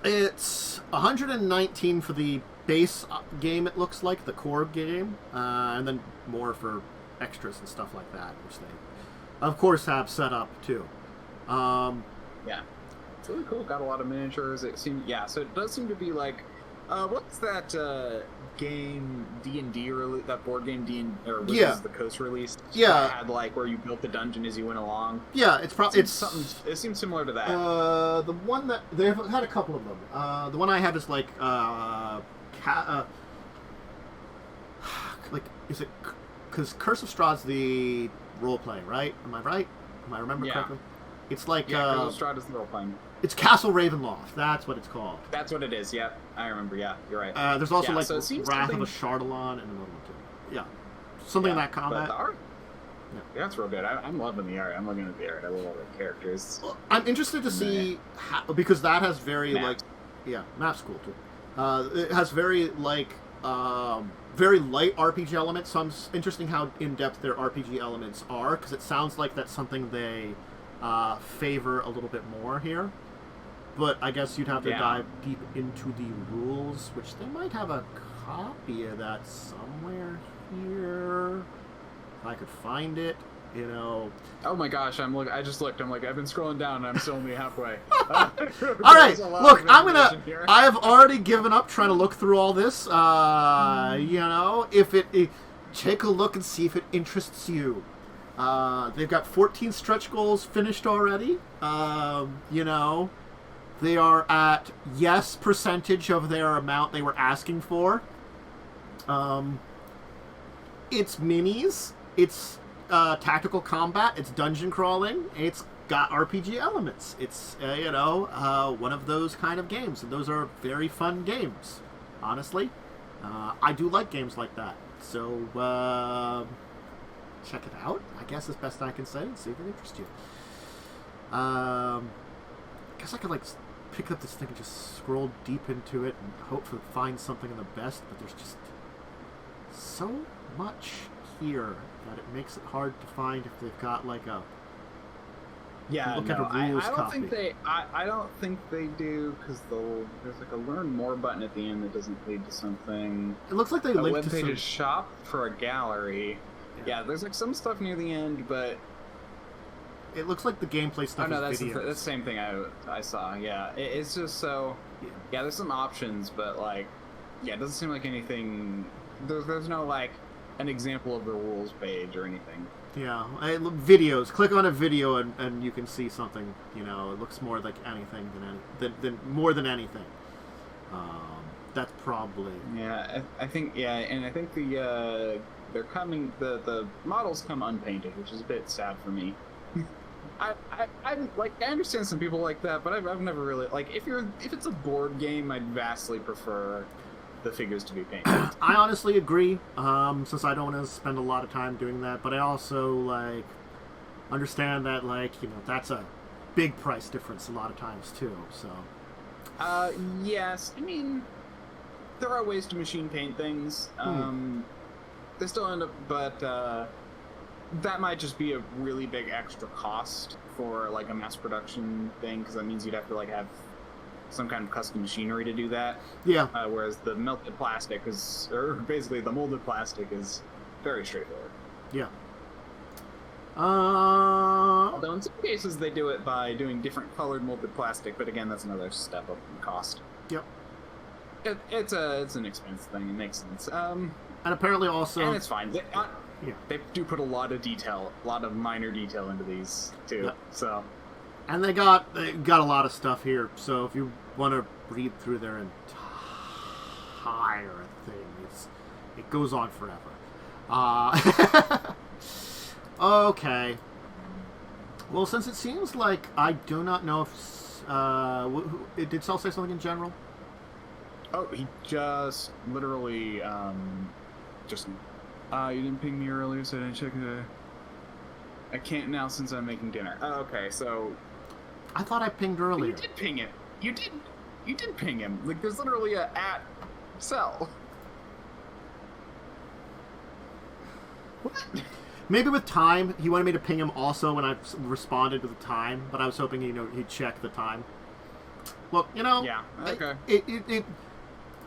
It's 119 for the base game, it looks like, the core game, and then more for extras and stuff like that, which they, of course, have set up too. Yeah. It's really cool. Got a lot of miniatures. So it does seem to be like, what's that game D&D release? That board game D&D, or was this the Coast release? Yeah. It had like where you built the dungeon as you went along. Yeah, it's probably something. It seems similar to that. The one that they've had a couple of them. The one I have is like is it? Because Curse of Strahd's the role playing, right? Am I right? Am I remembering correctly? It's like Curse of Strahd is the role playing. It's Castle Ravenloft. That's what it's called. That's what it is. Yeah, I remember. Yeah, you're right. There's also Wrath of a Chardalon and another one too. Yeah, something in that combat. But the art, that's real good. I'm loving the art. I'm looking at the art. I love all the characters. Well, I'm interested to see how, because that has very map's cool too. It has very very light RPG elements, so I'm interesting how in-depth their RPG elements are, because it sounds like that's something they favor a little bit more here. But I guess you'd have to dive deep into the rules, which they might have a copy of that somewhere here. If I could find it, you know. Oh my gosh, I just looked. I'm like, I've been scrolling down and I'm still only halfway. All right, look, I have already given up trying to look through all this. You know, if it take a look and see if it interests you. They've got 14 stretch goals finished already. You know, they are at yes percentage of their amount they were asking for. It's minis. It's tactical combat. It's dungeon crawling. It's got RPG elements. It's you know, one of those kind of games, and those are very fun games. Honestly, I do like games like that. So check it out, I guess, as best I can say, and see if it interests you. I guess I could like pick up this thing and just scroll deep into it and hope to find something in the best, but there's just so much here that it makes it hard to find if they've got like a I don't think they do, because there's like a learn more button at the end that doesn't lead to something. It looks like they linked to some shop for a gallery. Yeah, there's like some stuff near the end, but it looks like the gameplay stuff is videos. That's the same thing I saw. Yeah, it's just so. Yeah, there's some options, but like, yeah, it doesn't seem like anything. There's no like an example of the rules page or anything. Yeah, videos. Click on a video and you can see something. You know, it looks more like anything than more than anything. That's probably. Yeah, I think and I think they're coming. The models come unpainted, which is a bit sad for me. I understand some people like that, but I've never really like if it's a board game, I'd vastly prefer the figures to be painted. I honestly agree, since I don't want to spend a lot of time doing that, but I also like understand that like, you know, that's a big price difference a lot of times too. So yes, I mean there are ways to machine paint things. They still end up, but that might just be a really big extra cost for like a mass production thing, because that means you'd have to like have some kind of custom machinery to do that. Yeah. Whereas the melted plastic or basically the molded plastic is very straightforward. Yeah. Although in some cases they do it by doing different colored molded plastic, but again, that's another step up in cost. Yep. It's an expense thing. It makes sense. And apparently also... And it's fine. They do put a lot of minor detail into these, too. Yep. So... And they got a lot of stuff here, so if you want to read through their entire thing, it goes on forever. Okay. Well, since it seems like I do not know if... did Sal say something in general? Oh, he just literally, you didn't ping me earlier, so I didn't check it. I can't now since I'm making dinner. Oh, okay, so... I thought I pinged earlier. You did ping him. You did ping him. Like, there's literally a @cell. What? Maybe with time, he wanted me to ping him also when I responded with the time, but I was hoping he'd check the time. Look, you know... Yeah, okay.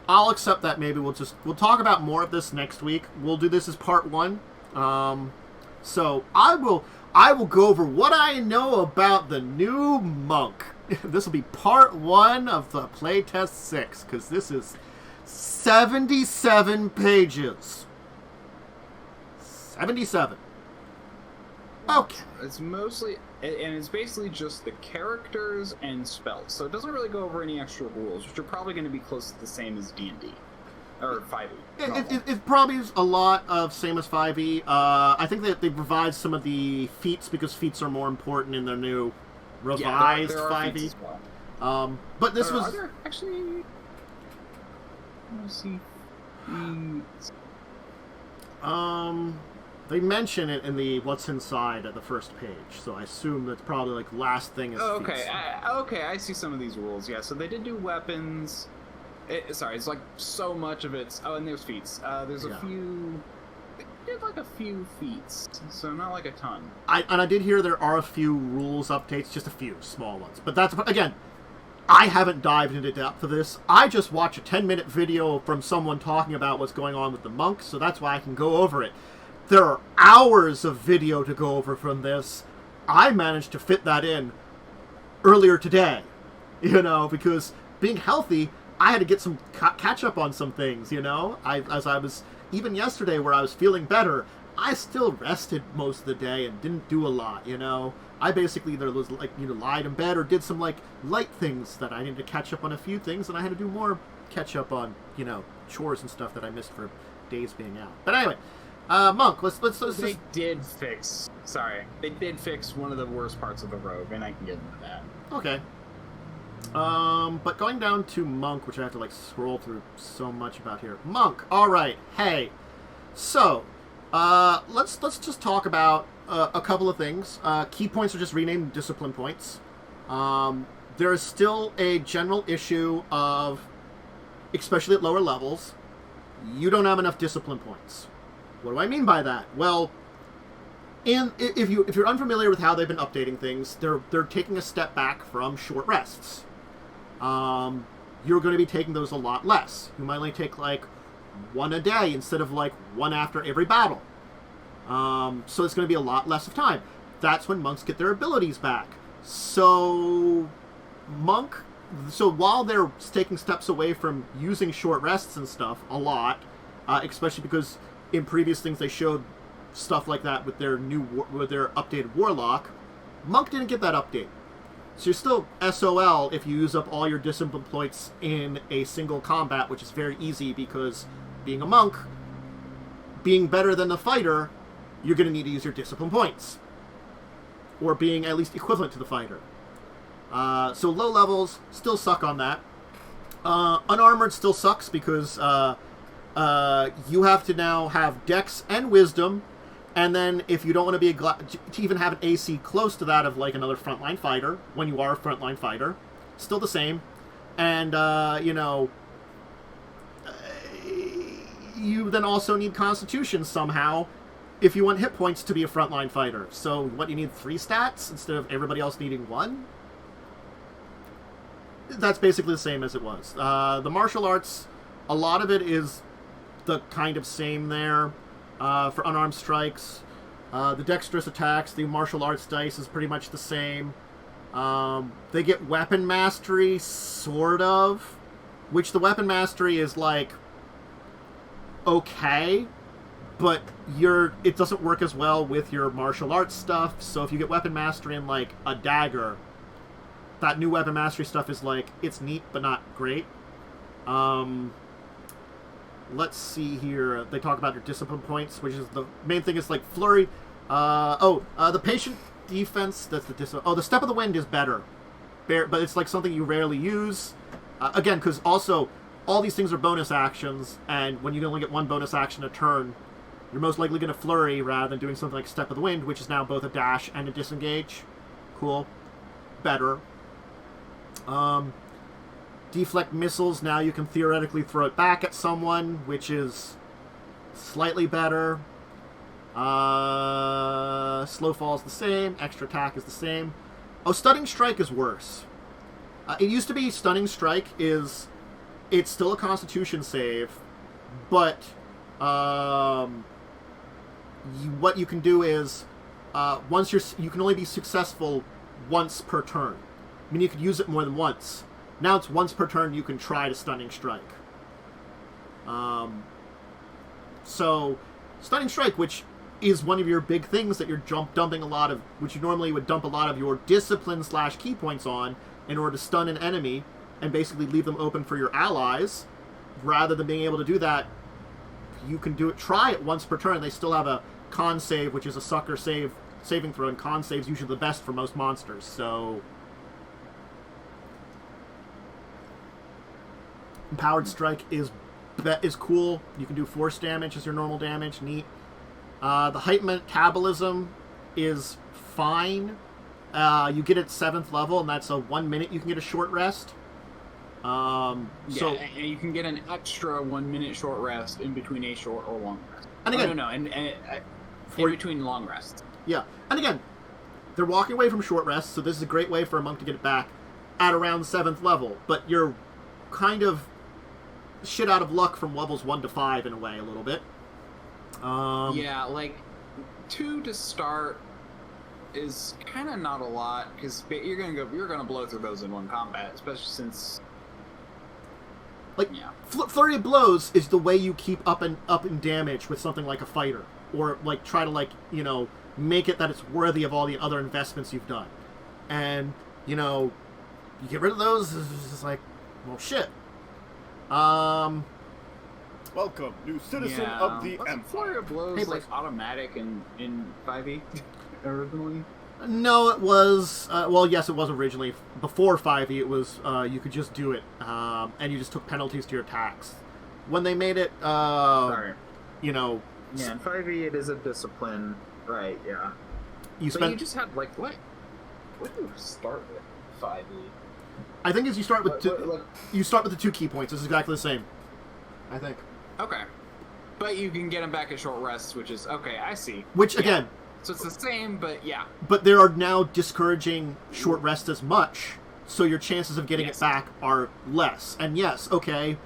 I'll accept that. Maybe we'll talk about more of this next week. We'll do this as part 1. So I will go over what I know about the new monk. This will be part 1 of the Playtest 6, because this is 77 pages. 77. Okay. It's mostly, and it's basically just the characters and spells, so it doesn't really go over any extra rules, which are probably going to be close to the same as D&D. Or 5e. It probably is a lot of same as 5e. I think that they provide some of the feats, because feats are more important in their new revised there are 5e. Feats as well. But this was... Are there actually... Let's see. They mention it in the what's inside at the first page, so I assume that's probably like last thing is feats. Okay, I see some of these rules. Yeah, so they did do weapons. Sorry, it's like so much of it's... Oh, and there's feats. There's a few... They did like a few feats, so not like a ton. I did hear there are a few rules updates, just a few small ones. But that's, again, I haven't dived into depth of this. I just watched a 10-minute video from someone talking about what's going on with the monks, so that's why I can go over it. There are hours of video to go over from this. I managed to fit that in earlier today, because being healthy, I had to get some catch up on some things, as I was, even yesterday where I was feeling better, I still rested most of the day and didn't do a lot, I basically either was lied in bed or did some light things that I needed to catch up on a few things, and I had to do more catch up on, chores and stuff that I missed for days being out. But anyway, Monk, let's They did fix one of the worst parts of the rogue, and I can get into that. Okay. But going down to Monk, which I have to scroll through so much about here. Monk, alright, hey. So, let's just talk about a couple of things. Key points are just renamed discipline points. There is still a general issue of, especially at lower levels, you don't have enough discipline points. What do I mean by that? Well, if you're unfamiliar with how they've been updating things, they're taking a step back from short rests. You're going to be taking those a lot less. You might only take one a day instead of one after every battle. So it's going to be a lot less of time. That's when monks get their abilities back. So while they're taking steps away from using short rests and stuff a lot, especially because in previous things they showed stuff like that with their updated warlock, monk didn't get that update. So you're still SOL if you use up all your discipline points in a single combat, which is very easy because being a monk, being better than the fighter, you're going to need to use your discipline points. Or being at least equivalent to the fighter. So low levels still suck on that. Unarmored still sucks because you have to now have Dex and Wisdom, and then if you don't want to be to even have an AC close to that of another frontline fighter, when you are a frontline fighter, still the same. And, you then also need Constitution somehow if you want hit points to be a frontline fighter. So, you need 3 stats instead of everybody else needing 1? That's basically the same as it was. The martial arts, a lot of it is the kind of same there. For unarmed strikes, the dexterous attacks, the martial arts dice is pretty much the same. They get weapon mastery, sort of, which the weapon mastery is okay, but it doesn't work as well with your martial arts stuff. So if you get weapon mastery in a dagger, that new weapon mastery stuff is it's neat but not great. Let's see here. They talk about your discipline points, which is the main thing is flurry. The patient defense, that's the discipline. Oh, the step of the wind is better. But it's something you rarely use. Again, because also all these things are bonus actions, and when you only get one bonus action a turn, you're most likely going to flurry rather than doing something like step of the wind, which is now both a dash and a disengage. Cool. Better. Deflect missiles, now you can theoretically throw it back at someone, which is slightly better. Slow fall is the same. Extra attack is the same. Oh, Stunning Strike is worse. It used to be Stunning Strike it's still a Constitution save, but what you can do is you can only be successful once per turn. I mean, you could use it more than once. Now it's once per turn you can try to Stunning Strike. So, Stunning Strike, which is one of your big things that you're dumping a lot of, which you normally would dump a lot of your discipline / key points on in order to stun an enemy and basically leave them open for your allies. Rather than being able to do that, you can try it once per turn. They still have a con save, which is a sucker saving throw, and con save's usually the best for most monsters, so... Empowered Strike is cool. You can do force damage as your normal damage. Neat. The heightened metabolism is fine. You get it 7th level, and that's a 1 minute you can get a short rest. So and you can get an extra 1 minute short rest in between a short or long rest. And again, in between long rests. Yeah, and again, they're walking away from short rests, so this is a great way for a monk to get it back at around 7th level. But you're kind of shit out of luck from levels 1 to 5 in a way, a little bit. Yeah, like 2 to start is kind of not a lot because you're gonna blow through those in one combat, especially since. Flurry of blows is the way you keep up in damage with something like a fighter, or like try to make it that it's worthy of all the other investments you've done, and you get rid of those. It's just like, well, shit. Welcome, new citizen of the Empire. Flurry of blows automatic in 5e originally. No, it was. Well, yes, it was originally. Before 5e, it was you could just do it, and you just took penalties to your attacks. When they made it, Sorry. Yeah, in 5e it is a discipline, right? Yeah. You just had what? What do you start with 5e? I think you start with you start with the 2 key points. It's exactly the same. I think. Okay, but you can get them back at short rests, which is okay. I see. Which again. So it's the same, but yeah. But they are now discouraging short rest as much, so your chances of getting it back are less. And yes, okay,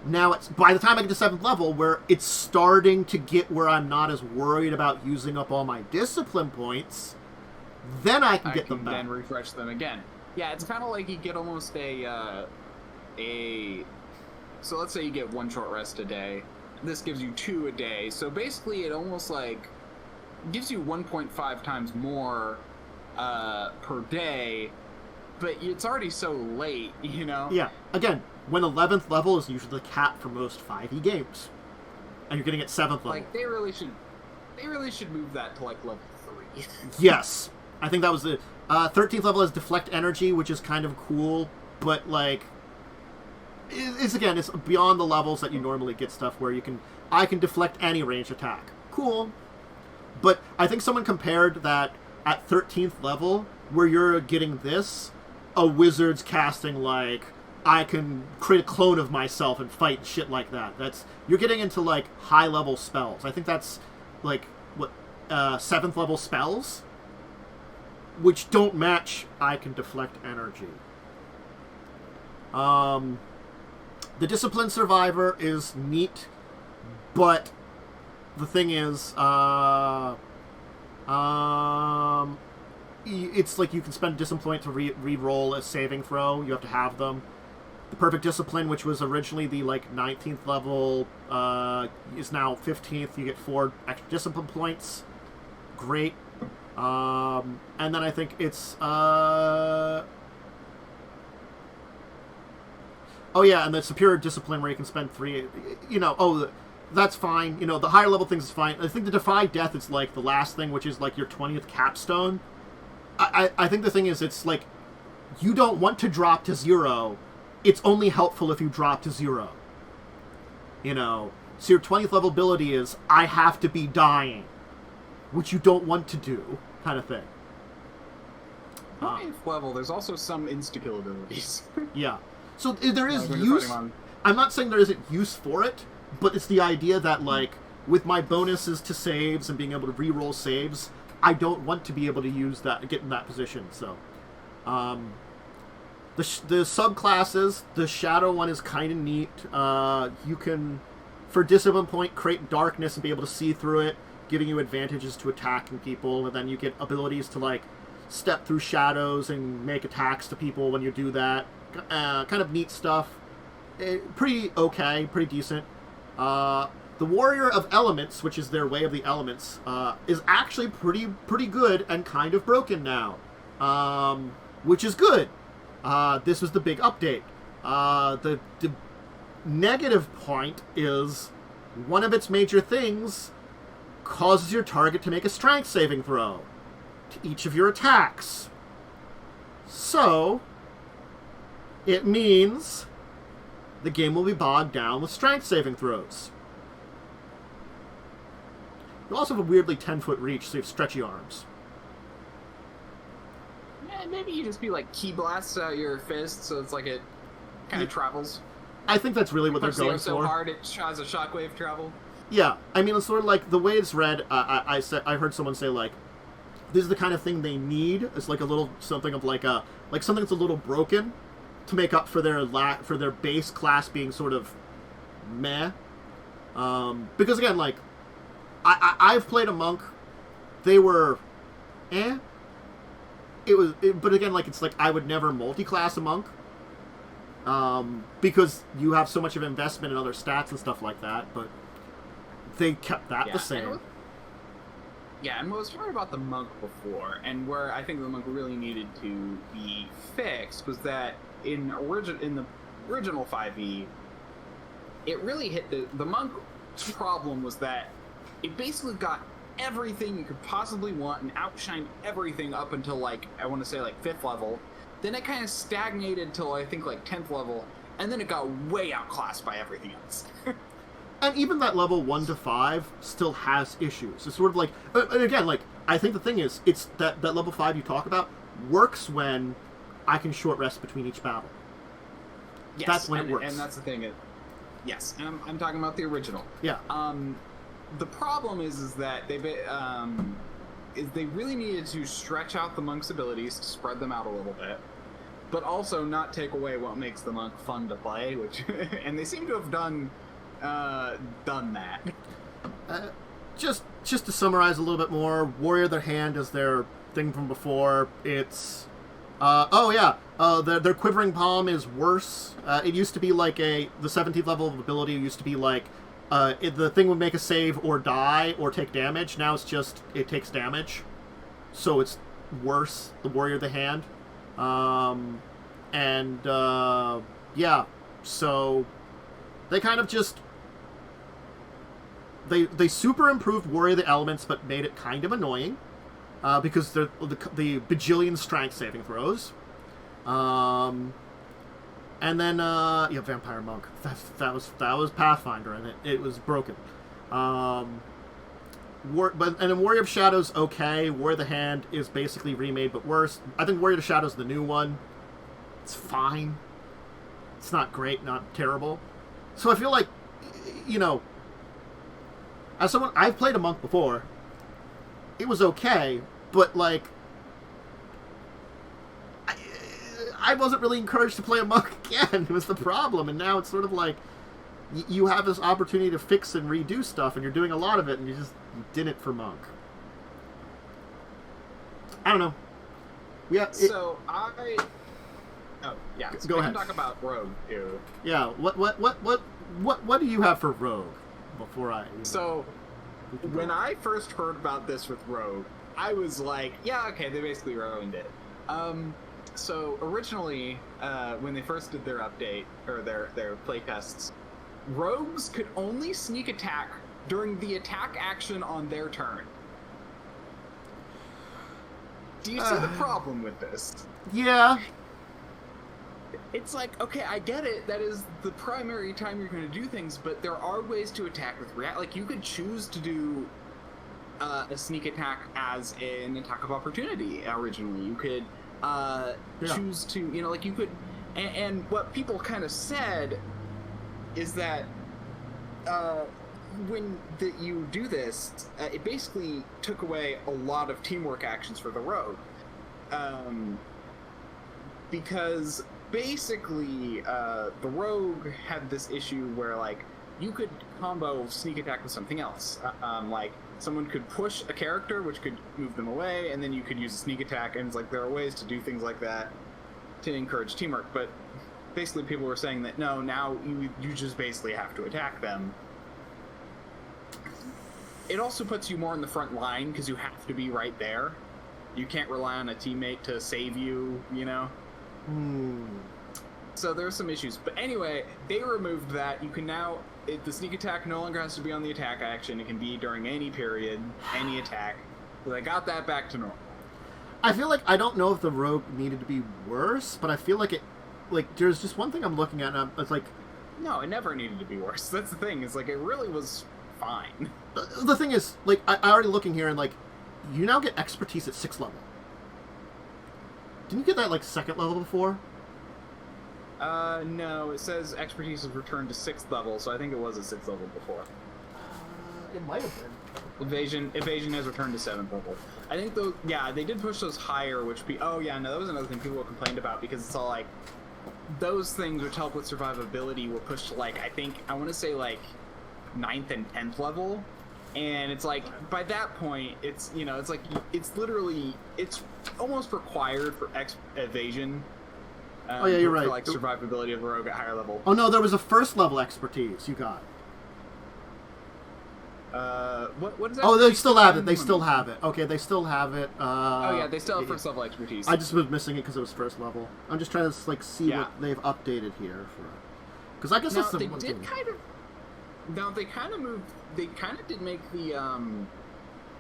now it's by the time I get to 7th level, where it's starting to get where I'm not as worried about using up all my discipline points, then I can get them back. Then refresh them again. Yeah, it's kind of like you get almost a. So let's say you get 1 short rest a day. This gives you 2 a day. So basically, it almost gives you 1.5 times more per day, but it's already so late, Yeah. Again, when 11th level is usually the cap for most 5e games, and you're getting at 7th level. They really should move that to level 3. Yes, I think that was the 13th level has deflect energy, which is kind of cool, but it's beyond the levels that you normally get stuff where I can deflect any range attack. Cool. But I think someone compared that at 13th level, where you're getting this, a wizard's casting I can create a clone of myself and fight and shit like that. You're getting into high level spells. I think that's 7th level spells, which don't match I can deflect energy. The Disciplined Survivor is neat, but the thing is, it's you can spend a discipline point to re-roll a saving throw. You have to have them. The Perfect Discipline, which was originally the 19th level, is now 15th. You get 4 extra discipline points. Great. And then I think it's oh yeah, and the Superior Discipline where you can spend 3. That's fine. The higher level things is fine. I think the Defy Death is the last thing, which is your 20th capstone. I think the thing is, it's you don't want to drop to 0. It's only helpful if you drop to 0. So your 20th level ability is, I have to be dying, which you don't want to do, kind of thing. 20th level, there's also some insta-kill abilities. Yeah. So there is use. I'm not saying there isn't use for it, but it's the idea that, with my bonuses to saves and being able to re-roll saves, I don't want to be able to use that, get in that position. So, the subclasses, the Shadow one is kind of neat. You can, for Discipline Point, create darkness and be able to see through it, giving you advantages to attacking people, and then you get abilities to, step through shadows and make attacks to people when you do that. Kind of neat stuff. Pretty okay, pretty decent. The Warrior of Elements, which is their Way of the Elements, is actually pretty good and kind of broken now, which is good. This was the big update. The negative point is one of its major things causes your target to make a strength saving throw to each of your attacks. So, it means the game will be bogged down with strength saving throws. You also have a weirdly 10-foot reach, so you have stretchy arms. Yeah, maybe you just be key blasts out your fist, so it's kind of travels. I think that's really what they're going so for. hard it has a shockwave travel. Yeah, I mean, it's sort of like the way it's read. I heard someone say like, this is the kind of thing they need. It's like a little something of like something that's a little broken to make up for their base class being sort of meh. Because again, like I've played a monk. They were, eh. But again, like it's like I would never multi-class a monk. Because you have so much of investment in other stats and stuff like that, but they kept that the same. And what was hard about the monk before, and where I think the monk really needed to be fixed, was that in the original 5e, it really hit the monk's problem was that it basically got everything you could possibly want and outshined everything up until like I want to say like 5th level. Then it kind of stagnated till I think like 10th level, and then it got way outclassed by everything else. And even that level 1 to 5 still has issues. It's sort of like, and again, like I think the thing is, it's that level 5 you talk about works when I can short rest between each battle. Yes, that's when it works. And that's the thing. Yes, and I'm talking about the original. Yeah. The problem is that they really needed to stretch out the monk's abilities to spread them out a little bit, but also not take away what makes the monk fun to play. And they seem to have done that. Just to summarize a little bit more, Warrior of the Hand is their thing from before. It's their Quivering Palm is worse. It used to be like the 17th level of ability used to be like the thing would make a save or die or take damage. Now it's just it takes damage, so it's worse. The Warrior of the Hand, so they kind of just they super improved Warrior of the Elements, but made it kind of annoying because the bajillion strength saving throws. And then, Vampire Monk. That was Pathfinder, and it was broken. And then Warrior of Shadows, okay. Warrior of the Hand is basically remade, but worse. I think Warrior of Shadows is the new one. It's fine. It's not great, not terrible. So I feel like, as someone, I've played a monk before. It was okay, but like, I wasn't really encouraged to play a monk again. Was the problem, and now it's sort of like you have this opportunity to fix and redo stuff, and you're doing a lot of it, and you didn't for monk. I don't know. So go ahead. We can talk about rogue too. Yeah. What do you have for rogue? Before I. So when I first heard about this with rogue, I was like, yeah, okay, they basically ruined it. So originally, when they first did their update or their playtests, rogues could only sneak attack during the attack action on their turn. Do you see the problem with this? Yeah. It's like, okay, I get it. That is the primary time you're going to do things, but there are ways to attack with react. Like you could choose to do a sneak attack as an attack of opportunity. Originally, you could. Choose to, you could, and what people kind of said is that when you do this, it basically took away a lot of teamwork actions for the rogue, because basically the rogue had this issue where like you could combo sneak attack with something else, like someone could push a character, which could move them away, and then you could use a sneak attack, and it's like there are ways to do things like that to encourage teamwork, but basically people were saying that no, now you just basically have to attack them. It also puts you more in the front line, because you have to be right there. You can't rely on a teammate to save you, So there's some issues. But anyway, they removed that. You can now... the sneak attack no longer has to be on the attack action. It can be during any period, any attack. So they got that back to normal. I feel like I don't know if the rogue needed to be worse, but I feel like it... Like, there's just one thing I'm looking at, and it's like... No, it never needed to be worse. That's the thing. It's like, it really was fine. The thing is, like, I already looking here, and like, you now get expertise at 6th level. Didn't you get that, like, 2nd level before? No, it says expertise is returned to 6th level, so I think it was a 6th level before. It might have been. Evasion has returned to 7th level. I think though, yeah, they did push those higher, which that was another thing people complained about, because it's all like, those things which help with survivability were pushed to like, I want to say like 9th and 10th level, and it's like, by that point, it's, it's like, it's literally, it's almost required for evasion. Oh yeah, you're right. For like survivability of a rogue at higher level. Oh no, there was a 1st level expertise you got. What is that? Oh, they still have it. They still have it. Okay, they still have it. Oh yeah, they still have 1st level expertise. I just was missing it because it was 1st level. I'm just trying to like see what they've updated here for. Because I guess that's the one thing. Now they kind of moved. They kind of did make the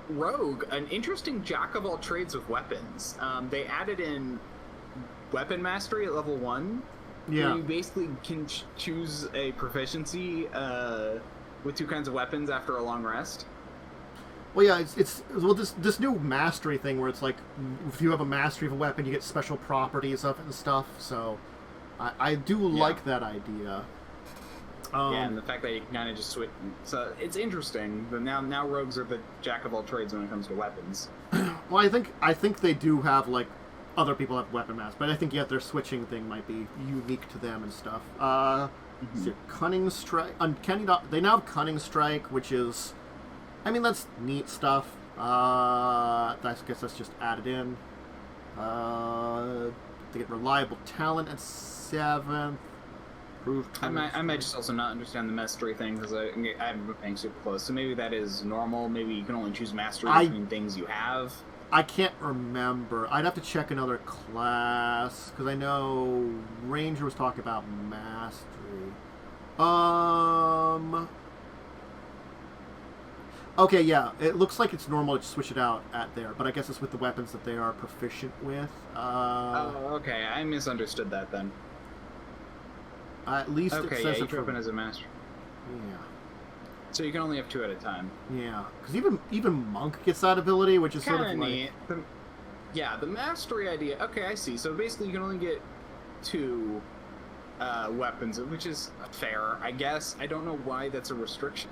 rogue an interesting jack of all trades with weapons. They added in weapon mastery at level 1. Yeah. Where you basically can choose a proficiency with 2 kinds of weapons after a long rest. Well, yeah, it's this new mastery thing where it's like, if you have a mastery of a weapon, you get special properties of it and stuff. So, I do like that idea. And the fact that you can kind of just switch. So it's interesting. But now rogues are the jack of all trades when it comes to weapons. Well, I think they do have like other people have weapon master, but I think their switching thing might be unique to them and stuff. Cunning Strike, Uncanny. They now have Cunning Strike, which is, I mean, that's neat stuff. I guess that's just added in. They get Reliable Talent at 7th. I might just also not understand the mastery thing because I haven't been paying super close. So maybe that is normal. Maybe you can only choose mastery between things you have. I can't remember. I'd have to check another class because I know Ranger was talking about mastery. Okay, yeah. It looks like it's normal to switch it out at there, but I guess it's with the weapons that they are proficient with. Okay. I misunderstood that then. At least it says each weapon has a master. Yeah. So you can only have 2 at a time. Yeah, because even Monk gets that ability, which is sort of neat. The mastery idea. Okay, I see. So basically, you can only get 2 weapons, which is fair, I guess. I don't know why that's a restriction.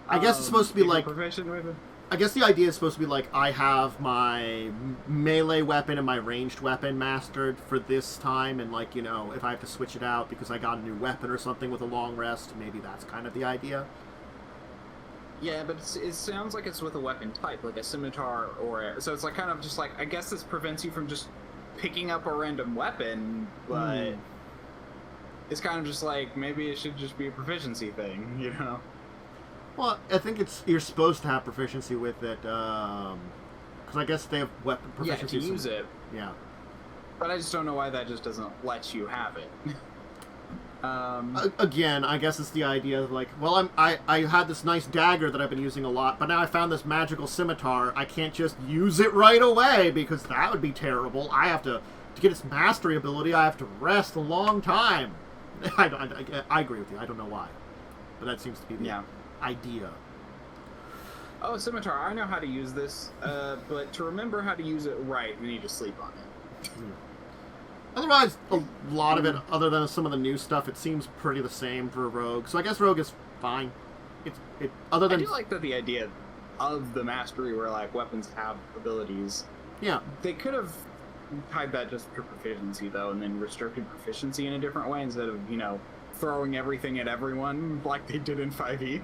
I guess it's supposed to be like. Proficient weapon. I guess the idea is supposed to be like, I have my melee weapon and my ranged weapon mastered for this time, and like, if I have to switch it out because I got a new weapon or something with a long rest, maybe that's kind of the idea. Yeah, but it sounds like it's with a weapon type, like a scimitar so it's like kind of just like, I guess this prevents you from just picking up a random weapon, but it's kind of just like, maybe it should just be a proficiency thing, Well, I think you're supposed to have proficiency with it, because I guess they have weapon proficiency. Yeah, to use it. Yeah. But I just don't know why that just doesn't let you have it. Again, I guess it's the idea of like, well, I had this nice dagger that I've been using a lot, but now I found this magical scimitar. I can't just use it right away because that would be terrible. I have to get its mastery ability, I have to rest a long time. I agree with you. I don't know why, but that seems to be the idea. Oh, scimitar, I know how to use this, but to remember how to use it right, we need to sleep on it. Otherwise, a lot of it, other than some of the new stuff, it seems pretty the same for Rogue. So I guess Rogue is fine. Other than I do like that the idea of the mastery where like weapons have abilities. Yeah. They could have tied that just to proficiency though, and then restricted proficiency in a different way instead of, throwing everything at everyone like they did in 5e.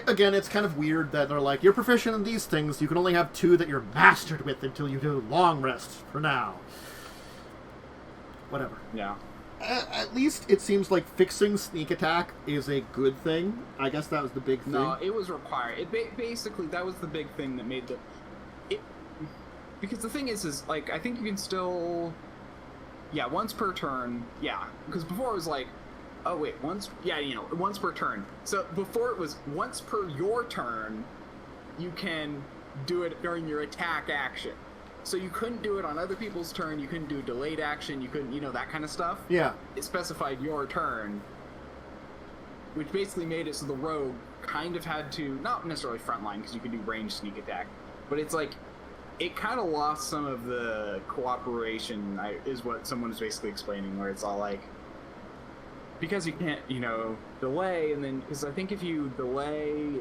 Again, it's kind of weird that they're like, you're proficient in these things, you can only have 2 that you're mastered with until you do long rest for now. Whatever. Yeah. At least it seems like fixing sneak attack is a good thing. I guess that was the big thing. No, it was required. Basically, that was the big thing that made because the thing is like, I think you can still... Yeah, once per turn, because before it was like, oh wait, once per turn. So before it was once per your turn, you can do it during your attack action. So you couldn't do it on other people's turn, you couldn't do delayed action, you couldn't, that kind of stuff. Yeah. It specified your turn, which basically made it so the rogue kind of had to, not necessarily frontline, because you could do ranged sneak attack, but it's like, it kind of lost some of the cooperation, is what someone is basically explaining, where it's all like, because you can't, delay, and then, because I think if you delay,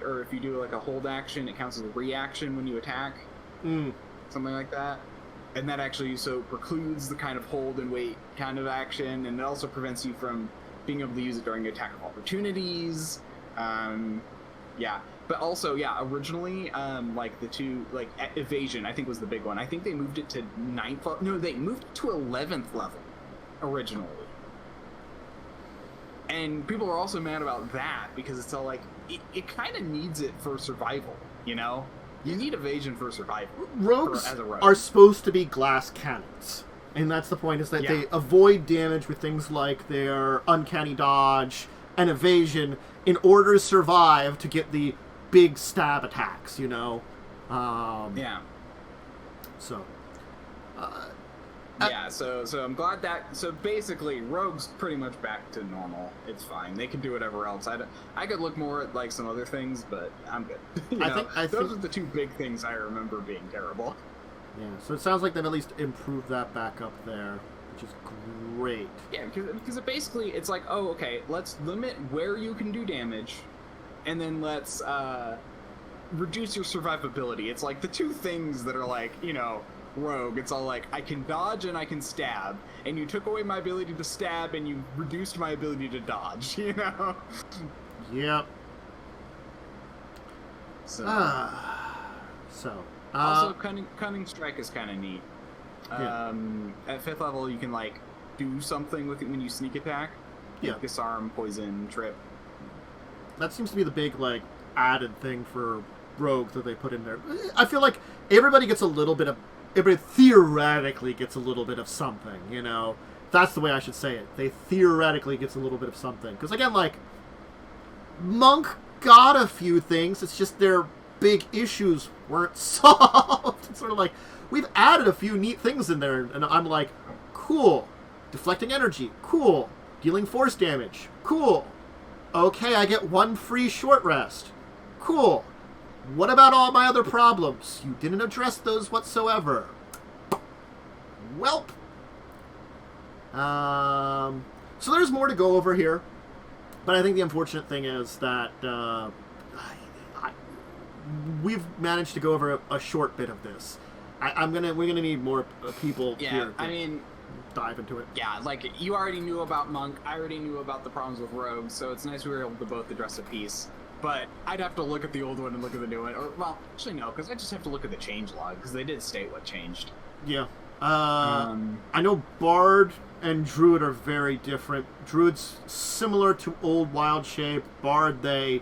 or if you do like a hold action, it counts as a reaction when you attack, something like that. And that actually so precludes the kind of hold and wait kind of action, and it also prevents you from being able to use it during attack of opportunities. But also, originally, like the two, like evasion, I think was the big one. I think they moved it to 9th level. No, they moved it to 11th level originally. And people are also mad about that because it's all like, it kind of needs it for survival, You need evasion for survival. Rogues as a rogue. are supposed to be glass cannons. And that's the point, is that they avoid damage with things like their uncanny dodge and evasion in order to survive to get the big stab attacks, So, so I'm glad that... So basically, Rogue's pretty much back to normal. It's fine. They can do whatever else. I could look more at, like, some other things, but I'm good. Those are the two big things I remember being terrible. Yeah, so it sounds like they've at least improved that back up there, which is great. Yeah, because it basically, it's like, oh, okay, let's limit where you can do damage, and then let's reduce your survivability. It's like the two things that are like, Rogue. It's all like, I can dodge and I can stab, and you took away my ability to stab, and you reduced my ability to dodge, Yep. Also, Cunning Strike is kind of neat. At 5th level, you can, like, do something with it when you sneak attack. Yeah. Disarm, poison, trip. That seems to be the big, like, added thing for Rogue that they put in there. I feel like everybody theoretically gets a little bit of something, That's the way I should say it. They theoretically gets a little bit of something. Because, again, like, Monk got a few things, it's just their big issues weren't solved. It's sort of like, we've added a few neat things in there, and I'm like, cool. Deflecting energy, cool. Dealing force damage, cool. Okay, I get 1 free short rest, cool. What about all my other problems? You didn't address those whatsoever. Welp. So there's more to go over here, but I think the unfortunate thing is that we've managed to go over a short bit of this. We're gonna need more people here to dive into it. Yeah, like, you already knew about Monk, I already knew about the problems with Rogue, so it's nice we were able to both address a piece. But I'd have to look at the old one and look at the new one. Or, well, actually no, because I just have to look at the changelog, because they did state what changed. Yeah. I know Bard and Druid are very different. Druid's similar to old Wild Shape. Bard, they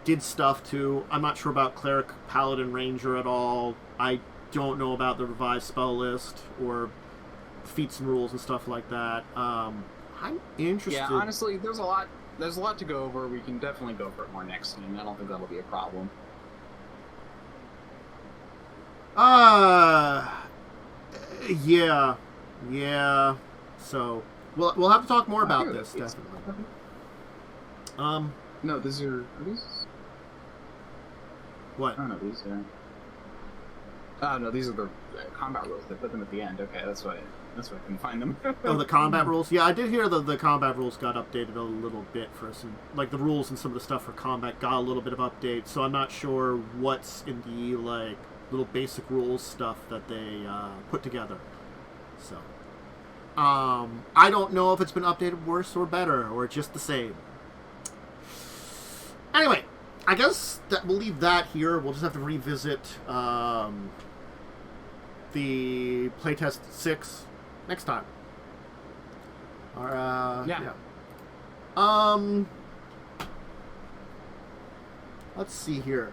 did stuff to. I'm not sure about Cleric, Paladin, Ranger at all. I don't know about the revised spell list or feats and rules and stuff like that. I'm interested. Yeah, honestly, there's a lot to go over. We can definitely go over it more next time. I don't think that'll be a problem. Yeah. So we'll have to talk more about this, definitely. No, these are these. What? Oh no, these are. Oh no, these are the combat rules. They put them at the end. Okay, that's why I couldn't find them. Oh, the combat rules? Yeah, I did hear that the combat rules got updated a little bit for some, like the rules and some of the stuff for combat got a little bit of update. So I'm not sure what's in the like little basic rules stuff that they put together. So I don't know if it's been updated worse or better or just the same. Anyway, I guess that we'll leave that here. We'll just have to revisit the Playtest 6 next time. Yeah. Let's see here.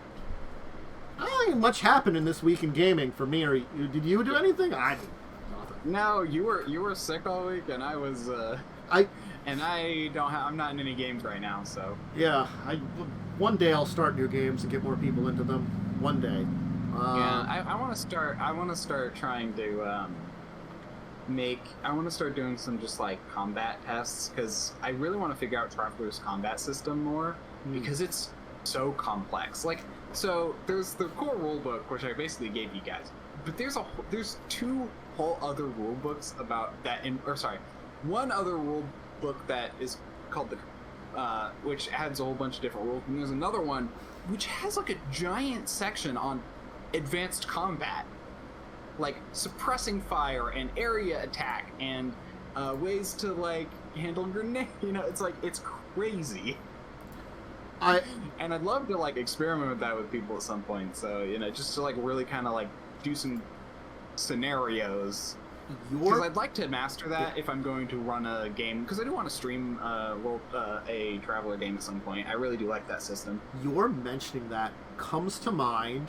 I don't think much happened in this week in gaming for me. Or did you do anything? I did nothing. No, you were sick all week, and I was. I'm not in any games right now, so. Yeah, one day I'll start new games and get more people into them. One day. I want to start. I want to start trying to I want to start doing some just like combat tests, because I really want to figure out Traveler's combat system more, because it's so complex. Like, so there's the core rulebook, which I basically gave you guys, but there's 2 whole other rule books about that. One other rule book that is called the, which adds a whole bunch of different rules, and there's another one which has like a giant section on advanced combat, like suppressing fire and area attack and ways to like handle grenade. It's crazy. And I'd love to like experiment with that with people at some point. So just to like really kind of like do some scenarios. Because I'd like to master that if I'm going to run a game. Because I do want to stream a Traveler game at some point. I really do like that system. Your mentioning that comes to mind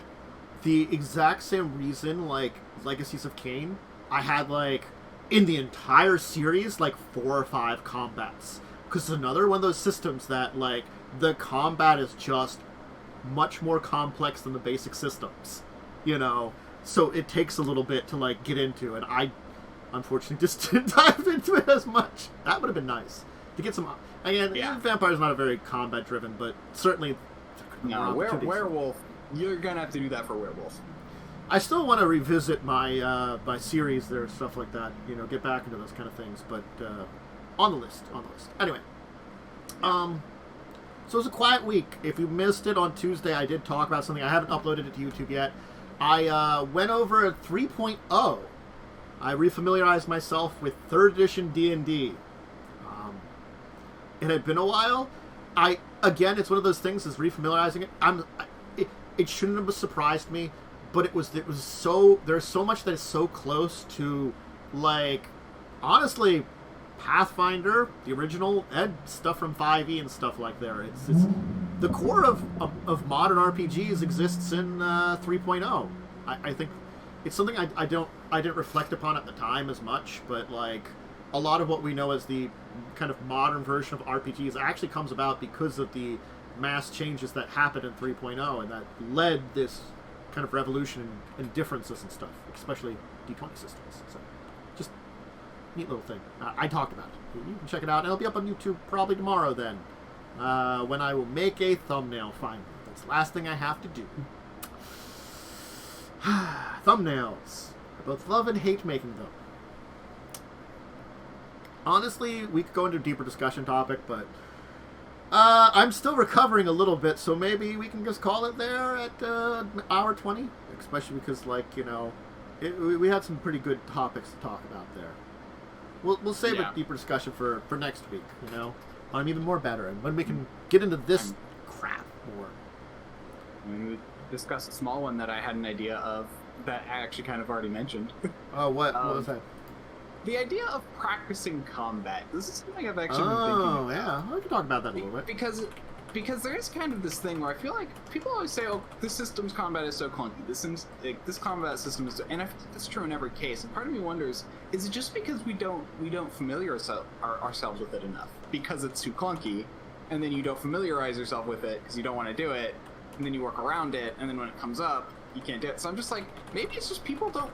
the exact same reason, like, Legacies of Kain, I had, like, in the entire series, like, 4 or 5 combats. Because it's another one of those systems that, like, the combat is just much more complex than the basic systems, So it takes a little bit to, like, get into, and I, unfortunately, just didn't dive into it as much. That would have been nice. To get some... Again, Vampire's not a very combat-driven, but certainly... No, Werewolf, you're gonna have to do that for Werewolf. I still want to revisit my my series there, stuff like that. Get back into those kind of things, but on the list. Anyway, so it was a quiet week. If you missed it on Tuesday, I did talk about something. I haven't uploaded it to YouTube yet. I went over 3.0. I refamiliarized myself with 3rd edition D&D. It had been a while. Again, it's one of those things. Is refamiliarizing it. It shouldn't have surprised me. But it was so, there's so much that is so close to, like, honestly, Pathfinder, the original, Ed stuff from 5e and stuff like there. It's the core of modern RPGs exists in 3.0. I think it's something I didn't reflect upon at the time as much, but like a lot of what we know as the kind of modern version of RPGs actually comes about because of the mass changes that happened in 3.0 and that led this kind of revolution in differences and stuff, especially D20 systems. So, just neat little thing. I talked about it. You can check it out. It'll be up on YouTube probably tomorrow then, when I will make a thumbnail finally. That's the last thing I have to do. Thumbnails. I both love and hate making them. Honestly, we could go into a deeper discussion topic, but I'm still recovering a little bit, so maybe we can just call it there at hour 20, especially because, like, we had some pretty good topics to talk about there. We'll save a deeper discussion for next week, I'm even more better, and when we can get into this crap more. We discuss a small one that I had an idea of that I actually kind of already mentioned. Oh, what was that? The idea of practicing combat. This is something I've actually been thinking about. Oh, yeah. We can talk about that a little bit. Because there is kind of this thing where I feel like people always say, oh, this system's combat is so clunky. This combat system is so... And I think that's true in every case. And part of me wonders, is it just because we don't familiarize ourselves with it enough? Because it's too clunky, and then you don't familiarize yourself with it because you don't want to do it, and then you work around it, and then when it comes up, you can't do it. So I'm just like, maybe it's just people don't...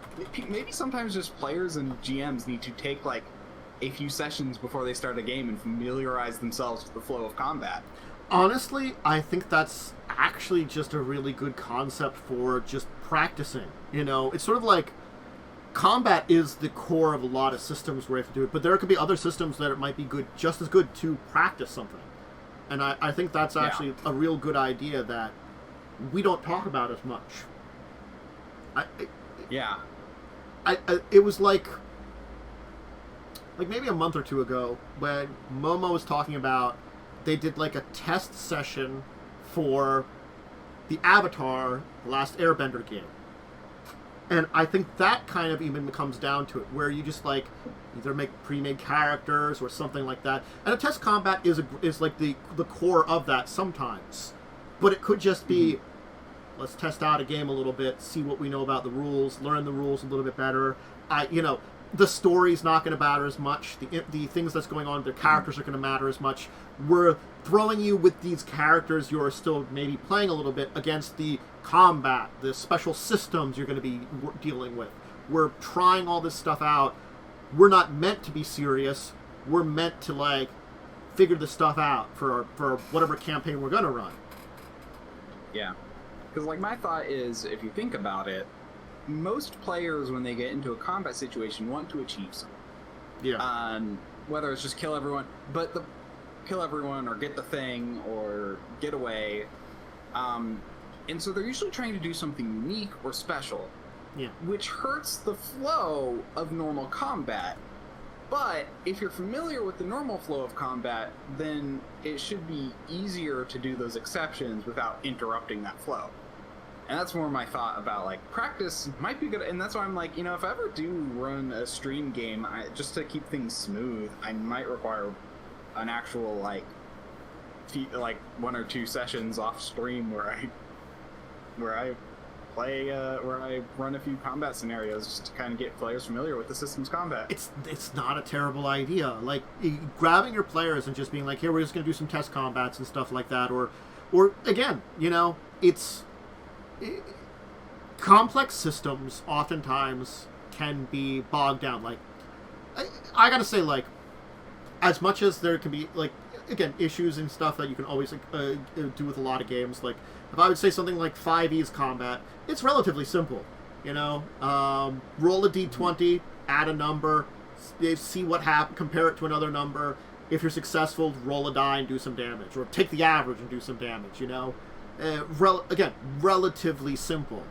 Maybe sometimes just players and GMs need to take, like, a few sessions before they start a game and familiarize themselves with the flow of combat. Honestly, I think that's actually just a really good concept for just practicing. It's sort of like combat is the core of a lot of systems where you have to do it, but there could be other systems that it might be good, just as good to practice something. And I think that's actually a real good idea that we don't talk about as much. It was like maybe a month or two ago when Momo was talking about they did like a test session for the Avatar The Last Airbender game. And I think that kind of even comes down to it, where you just like either make pre-made characters or something like that. And a test combat is like the core of that sometimes. But it could just be, let's test out a game a little bit, see what we know about the rules, learn the rules a little bit better. The story's not going to matter as much. The things that's going on, the characters are going to matter as much. We're throwing you with these characters you're still maybe playing a little bit against the combat, the special systems you're going to be dealing with. We're trying all this stuff out. We're not meant to be serious. We're meant to, like, figure this stuff out for whatever campaign we're going to run. Yeah. Because, like, my thought is, if you think about it, most players, when they get into a combat situation, want to achieve something. Yeah. Whether it's just kill everyone, kill everyone, or get the thing, or get away. And so they're usually trying to do something unique or special. Yeah. Which hurts the flow of normal combat. But if you're familiar with the normal flow of combat, then it should be easier to do those exceptions without interrupting that flow. And that's more my thought about, like, practice might be good. And that's why I'm like, if I ever do run a stream game, just to keep things smooth, I might require an actual, like 1 or 2 sessions off stream where I play, where I run a few combat scenarios just to kind of get players familiar with the system's combat. It's not a terrible idea. Like, grabbing your players and just being like, here, we're just going to do some test combats and stuff like that. Or again, complex systems oftentimes can be bogged down. Like, I gotta say, like, as much as there can be, like, again, issues and stuff that you can always do with a lot of games, like, if I would say something like 5e's combat, it's relatively simple, roll a d20, add a number, see what happens, compare it to another number. If you're successful, roll a die and do some damage, or take the average and do some damage, again, relatively simple.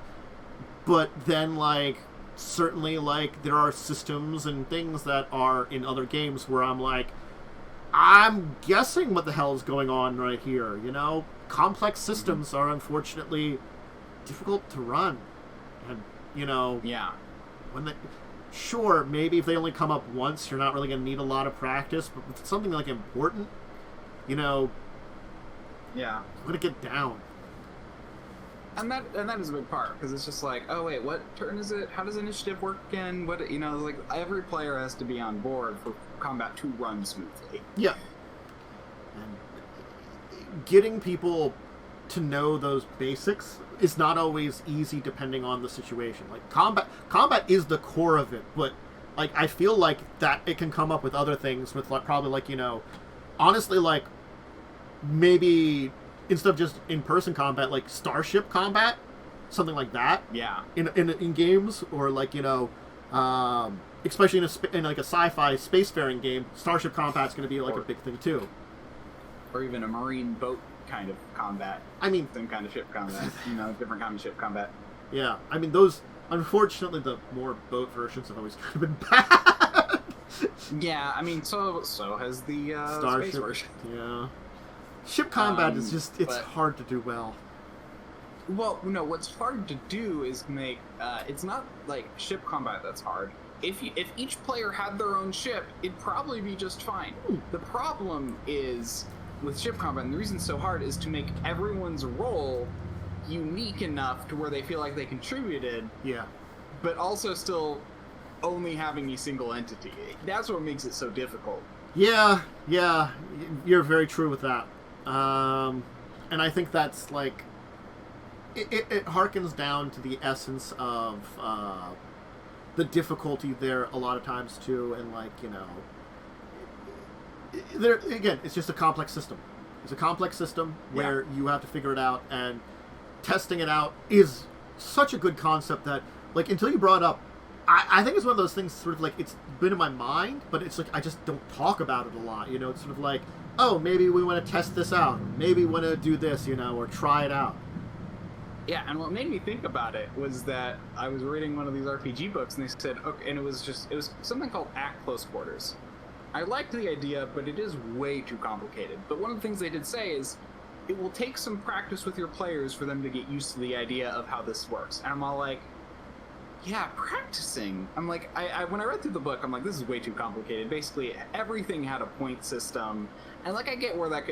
But then, like, certainly, like, there are systems and things that are in other games where I'm like, I'm guessing what the hell is going on right here, Complex systems are unfortunately difficult to run. And, Yeah. when they... Sure, maybe if they only come up once, you're not really going to need a lot of practice, but with something, like, important, Yeah. I'm going to get down. And that is a big part, because it's just like, oh wait, what turn is it? How does initiative work again? What, like, every player has to be on board for combat to run smoothly. Yeah. And getting people to know those basics is not always easy depending on the situation. Like, combat is the core of it, but, like, I feel like that it can come up with other things with, like, probably, like, honestly, like, maybe instead of just in-person combat, like starship combat, something like that. Yeah. In games, or like, especially in like a sci-fi spacefaring game, starship combat's going to be like a big thing too. Or even a marine boat kind of combat. I mean, same kind of ship combat. Different kind of ship combat. Yeah, I mean, those, unfortunately, the more boat versions have always kind of been bad. Yeah, I mean, so has the starship space version. Yeah. Ship combat is just, it's hard to do well. Well, no, what's hard to do is make, it's not like ship combat that's hard. If each player had their own ship, it'd probably be just fine. The problem is with ship combat, and the reason it's so hard is to make everyone's role unique enough to where they feel like they contributed. Yeah. But also still only having a single entity. That's what makes it so difficult. Yeah, you're very true with that. And I think that's like, it harkens down to the essence of the difficulty there a lot of times too, and like, there again, it's just a complex system. It's a complex system where you have to figure it out, and testing it out is such a good concept that, like, until you brought it up, I think it's one of those things sort of like, it's been in my mind, but it's like, I just don't talk about it a lot, It's sort of like, oh, maybe we want to test this out. Maybe we want to do this, or try it out. Yeah, and what made me think about it was that I was reading one of these RPG books, and they said, okay, and it was something called At Close Quarters. I liked the idea, but it is way too complicated. But one of the things they did say is, it will take some practice with your players for them to get used to the idea of how this works. And I'm all like, yeah, practicing. I'm like, I when I read through the book, I'm like, this is way too complicated. Basically, everything had a point system. And, like, I get where that,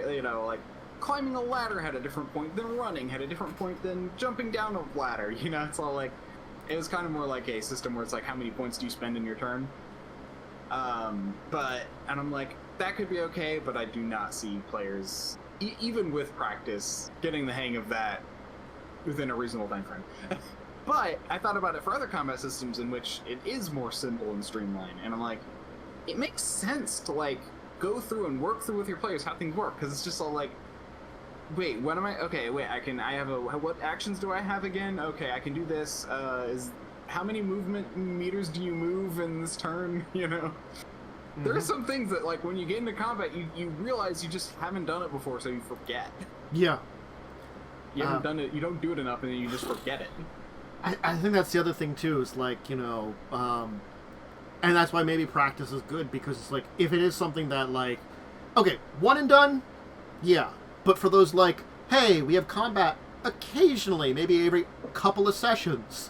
like, climbing a ladder had a different point than running, had a different point than jumping down a ladder. It's all like, it was kind of more like a system where it's like, how many points do you spend in your turn? And I'm like, that could be okay, but I do not see players, even with practice, getting the hang of that within a reasonable time frame. But I thought about it for other combat systems in which it is more simple and streamlined, and I'm like, it makes sense to, like, go through and work through with your players how things work, because it's just all like, wait, what am I? Okay, wait. I have a. What actions do I have again? Okay, I can do this. How many movement meters do you move in this turn? You know, there are some things that, like, when you get into combat, you realize you just haven't done it before, so you forget. Yeah. You haven't done it. You don't do it enough, and then you just forget it. I think that's the other thing too. Is like, you know, and that's why maybe practice is good, because it's like, if it is something that, like, okay, one and done, yeah. But for those, like, hey, we have combat occasionally, maybe every couple of sessions,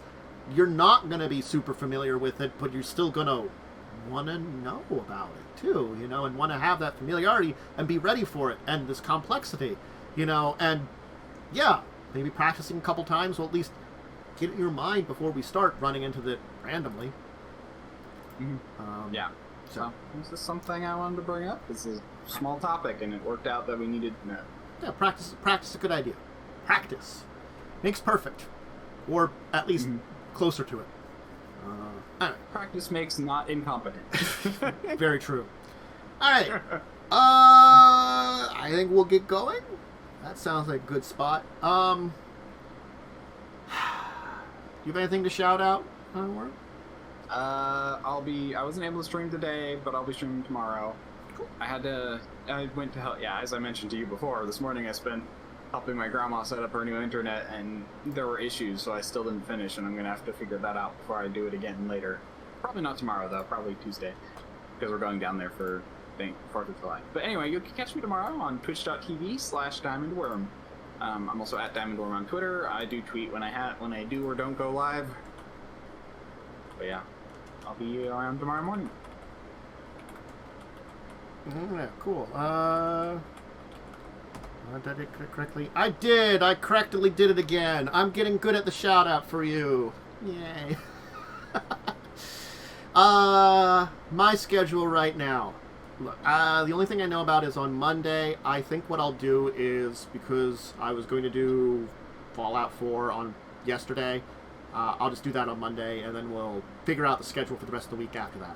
you're not going to be super familiar with it, but you're still going to want to know about it too, you know, and want to have that familiarity and be ready for it and this complexity, you know, and yeah, maybe practicing a couple times will at least get it in your mind before we start running into it randomly. Yeah. So this is something I wanted to bring up. This is a small topic, and it worked out that we needed to know. Yeah, practice is a good idea. Practice makes perfect, or at least closer to it. Anyway. Practice makes not incompetent. Very true. All right. I think we'll get going. That sounds like a good spot. Do you have anything to shout out? I wasn't able to stream today, but I'll be streaming tomorrow. Cool. I went to help, as I mentioned to you before, this morning I spent helping my grandma set up her new internet, and there were issues, so I still didn't finish, and I'm going to have to figure that out before I do it again later. Probably not tomorrow, though, probably Tuesday, because we're going down there for, I think, 4th of July. But anyway, you can catch me tomorrow on twitch.tv/DiamondWyrm. I'm also at DiamondWyrm on Twitter. I do tweet when I do or don't go live. But yeah, I'll be around tomorrow morning. Yeah, cool. Did I do it correctly? I did! I correctly did it again. I'm getting good at the shout out for you. Yay. My schedule right now. Look, the only thing I know about is on Monday. I think what I'll do is, because I was going to do Fallout 4 on yesterday, I'll just do that on Monday, and then we'll figure out the schedule for the rest of the week after that.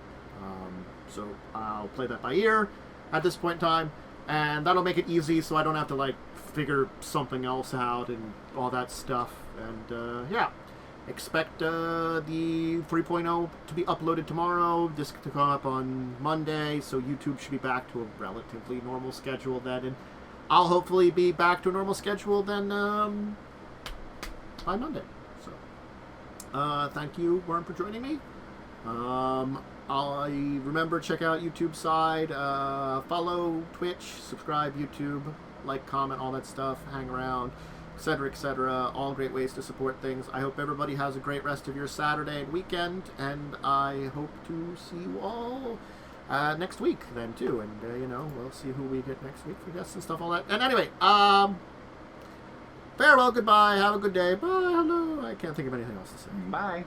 So I'll play that by ear at this point in time, and that'll make it easy so I don't have to, like, figure something else out and all that stuff. And yeah, expect the 3.0 to be uploaded tomorrow, this to come up on Monday, so YouTube should be back to a relatively normal schedule then, and I'll hopefully be back to a normal schedule then by Monday. So thank you, Worm, for joining me. I remember, check out YouTube side, follow Twitch, subscribe YouTube, like, comment, all that stuff, hang around, etc., all great ways to support things. I hope everybody has a great rest of your Saturday and weekend, and I hope to see you all next week then too, and you know, we'll see who we get next week for guests and stuff, all that. And anyway, farewell, goodbye, have a good day, bye, hello, I can't think of anything else to say. Bye.